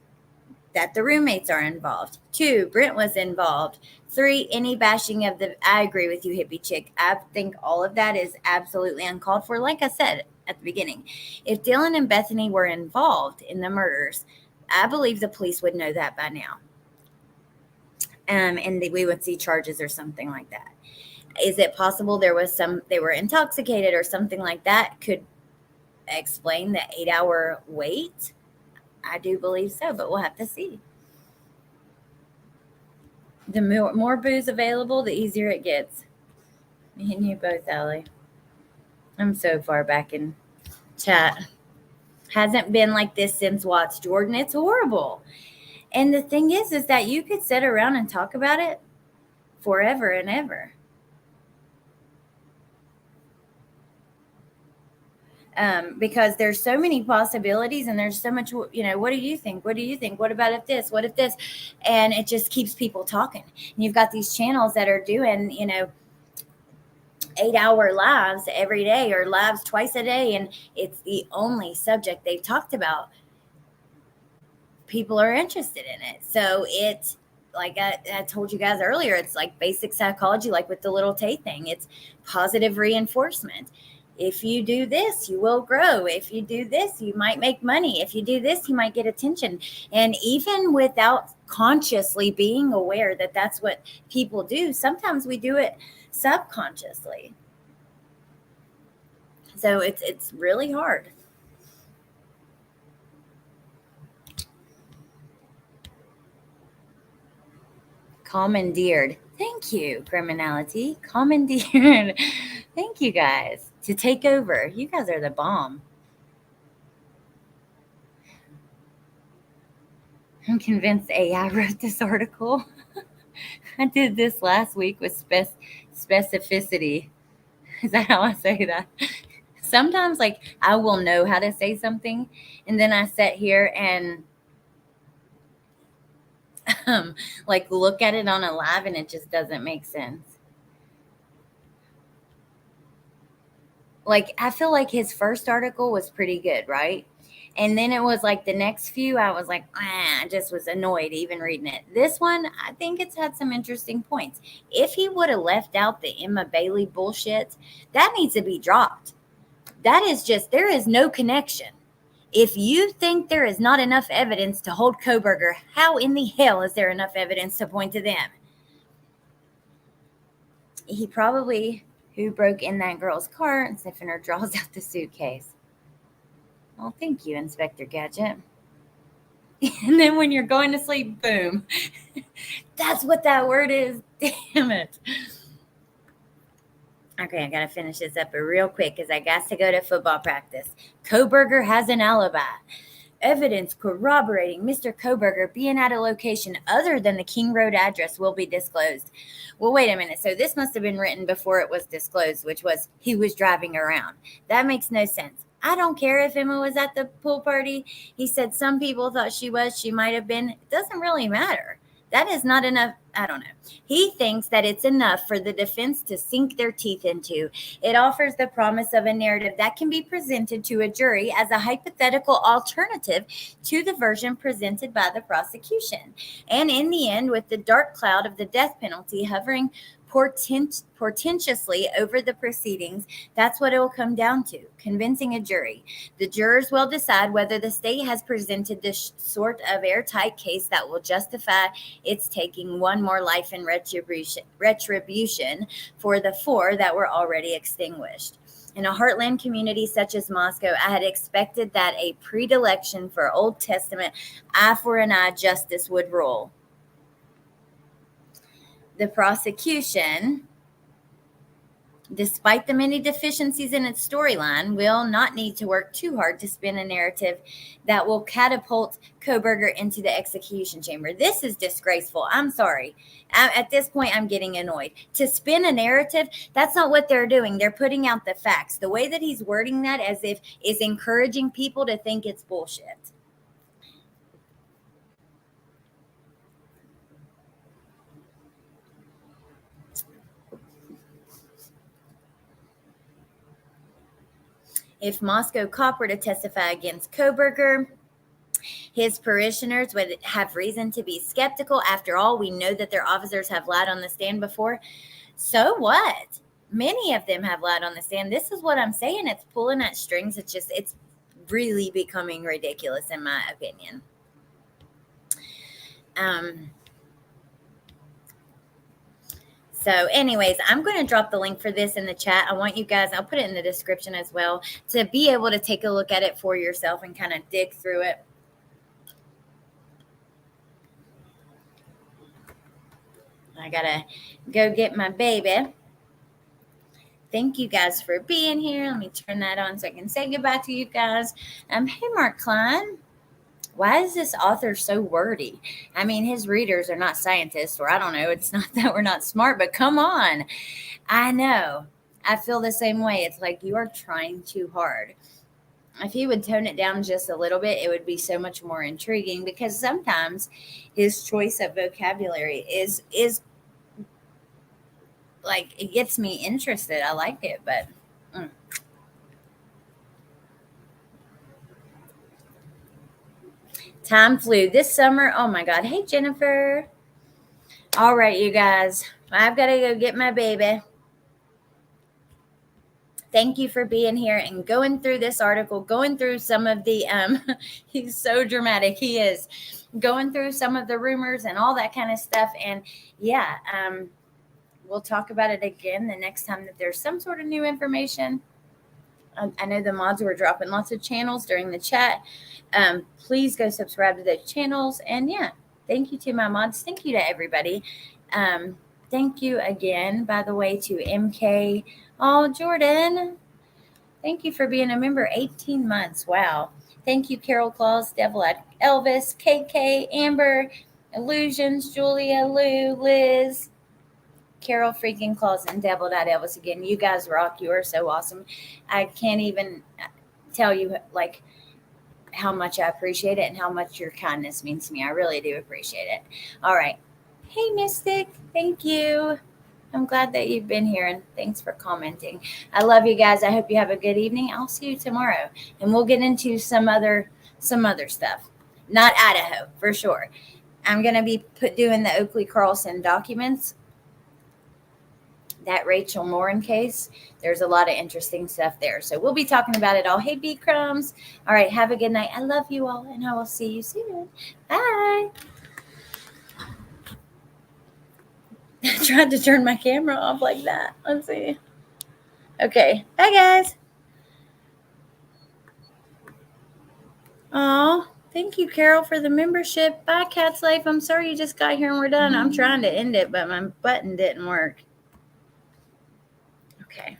that the roommates are involved. 2, Brent was involved. 3, any bashing of I agree with you, hippie chick. I think all of that is absolutely uncalled for. Like I said at the beginning, if Dylan and Bethany were involved in the murders, I believe the police would know that by now. And we would see charges or something like that. Is it possible they were intoxicated or something like that? Could explain the 8-hour wait? I do believe so, but we'll have to see. The more booze available, the easier it gets. Me and you both, Allie. I'm so far back in chat. Hasn't been like this since Watts Jordan. It's horrible. And the thing is that you could sit around and talk about it forever and ever. Because there's so many possibilities and there's so much, what do you think? What do you think? What about if this? What if this? And it just keeps people talking. And you've got these channels that are doing, 8-hour lives every day or lives twice a day. And it's the only subject they've talked about. People are interested in it. So it's like I told you guys earlier, it's like basic psychology, like with the little Tay thing. It's positive reinforcement. If you do this, you will grow. If you do this, you might make money. If you do this, you might get attention. And even without consciously being aware that that's what people do, sometimes we do it subconsciously. So it's really hard. Commandeered. Thank you, criminality. Commandeered. Thank you, guys. To take over. You guys are the bomb. I'm convinced AI wrote this article. I did this last week with specificity. Is that how I say that? Sometimes, like, I will know how to say something, and then I sit here and like look at it on a live, and it just doesn't make sense. Like, I feel like his first article was pretty good, right? And then it was like the next few, I was like, I just was annoyed even reading it. This one, I think it's had some interesting points. If he would have left out the Emma Bailey bullshit, that needs to be dropped. That is just, there is no connection. If you think there is not enough evidence to hold Kohberger, how in the hell is there enough evidence to point to them? He probably, who broke in that girl's car and sniffing her draws out the suitcase. Well, thank you, Inspector Gadget. And then when you're going to sleep, boom. That's what that word is. Damn it. Okay, I got to finish this up real quick because I got to go to football practice. Kohberger has an alibi. Evidence corroborating Mr. Koberger being at a location other than the King Road address will be disclosed. Well, wait a minute. So this must have been written before it was disclosed, which was he was driving around. That makes no sense. I don't care if Emma was at the pool party. He said some people thought she was. She might have been. It doesn't really matter. That is not enough. I don't know. He thinks that it's enough for the defense to sink their teeth into. It offers the promise of a narrative that can be presented to a jury as a hypothetical alternative to the version presented by the prosecution. And in the end, with the dark cloud of the death penalty hovering portentously over the proceedings, that's what it will come down to, convincing a jury. The jurors will decide whether the state has presented this sort of airtight case that will justify its taking one more life in retribution for the 4 that were already extinguished. In a heartland community such as Moscow, I had expected that a predilection for Old Testament eye for an eye justice would rule. The prosecution, despite the many deficiencies in its storyline, will not need to work too hard to spin a narrative that will catapult Koberger into the execution chamber. This is disgraceful. I'm sorry. At this point, I'm getting annoyed. To spin a narrative, that's not what they're doing. They're putting out the facts. The way that he's wording that as if is encouraging people to think it's bullshit. If Moscow Cop were to testify against Koberger, his parishioners would have reason to be skeptical. After all, we know that their officers have lied on the stand before. So what? Many of them have lied on the stand. This is what I'm saying. It's pulling at strings. It's really becoming ridiculous in my opinion. So anyways, I'm going to drop the link for this in the chat. I want you guys, I'll put it in the description as well, to be able to take a look at it for yourself and kind of dig through it. I got to go get my baby. Thank you guys for being here. Let me turn that on so I can say goodbye to you guys. Hey, Mark Klein. Why is this author so wordy? I mean, his readers are not scientists, or I don't know. It's not that we're not smart, but come on. I know. I feel the same way. It's like you are trying too hard. If he would tone it down just a little bit, it would be so much more intriguing, because sometimes his choice of vocabulary is like, it gets me interested. I like it, but time flew this summer. Oh my God. Hey, Jennifer. All right, you guys. I've got to go get my baby. Thank you for being here and going through this article, going through some of the, he's so dramatic. He is going through some of the rumors and all that kind of stuff. And yeah, we'll talk about it again the next time that there's some sort of new information. I know the mods were dropping lots of channels during the chat. Please go subscribe to those channels. And yeah, thank you to my mods. Thank you to everybody. Thank you again, by the way, to MK. Oh, Jordan. Thank you for being a member. 18 months. Wow. Thank you, Carol Claus, Devil Elvis, KK, Amber, Illusions, Julia, Lou, Liz, Carol freaking Claus, and Devil Elvis again. You guys rock. You are so awesome. I can't even tell you like how much I appreciate it and how much your kindness means to me. I really do appreciate it. All right. Hey, Mystic. Thank you. I'm glad that you've been here, and thanks for commenting. I love you guys. I hope you have a good evening. I'll see you tomorrow, and we'll get into some other stuff. Not Idaho, for sure. I'm going to be doing the Oakley Carlson documents. That Rachel Morin case. There's a lot of interesting stuff there. So we'll be talking about it all. Hey, B Crumbs. All right. Have a good night. I love you all, and I will see you soon. Bye. I tried to turn my camera off like that. Let's see. Okay. Bye, guys. Oh, thank you, Carol, for the membership. Bye, Cat's Life. I'm sorry you just got here and we're done. I'm trying to end it, but my button didn't work. Okay.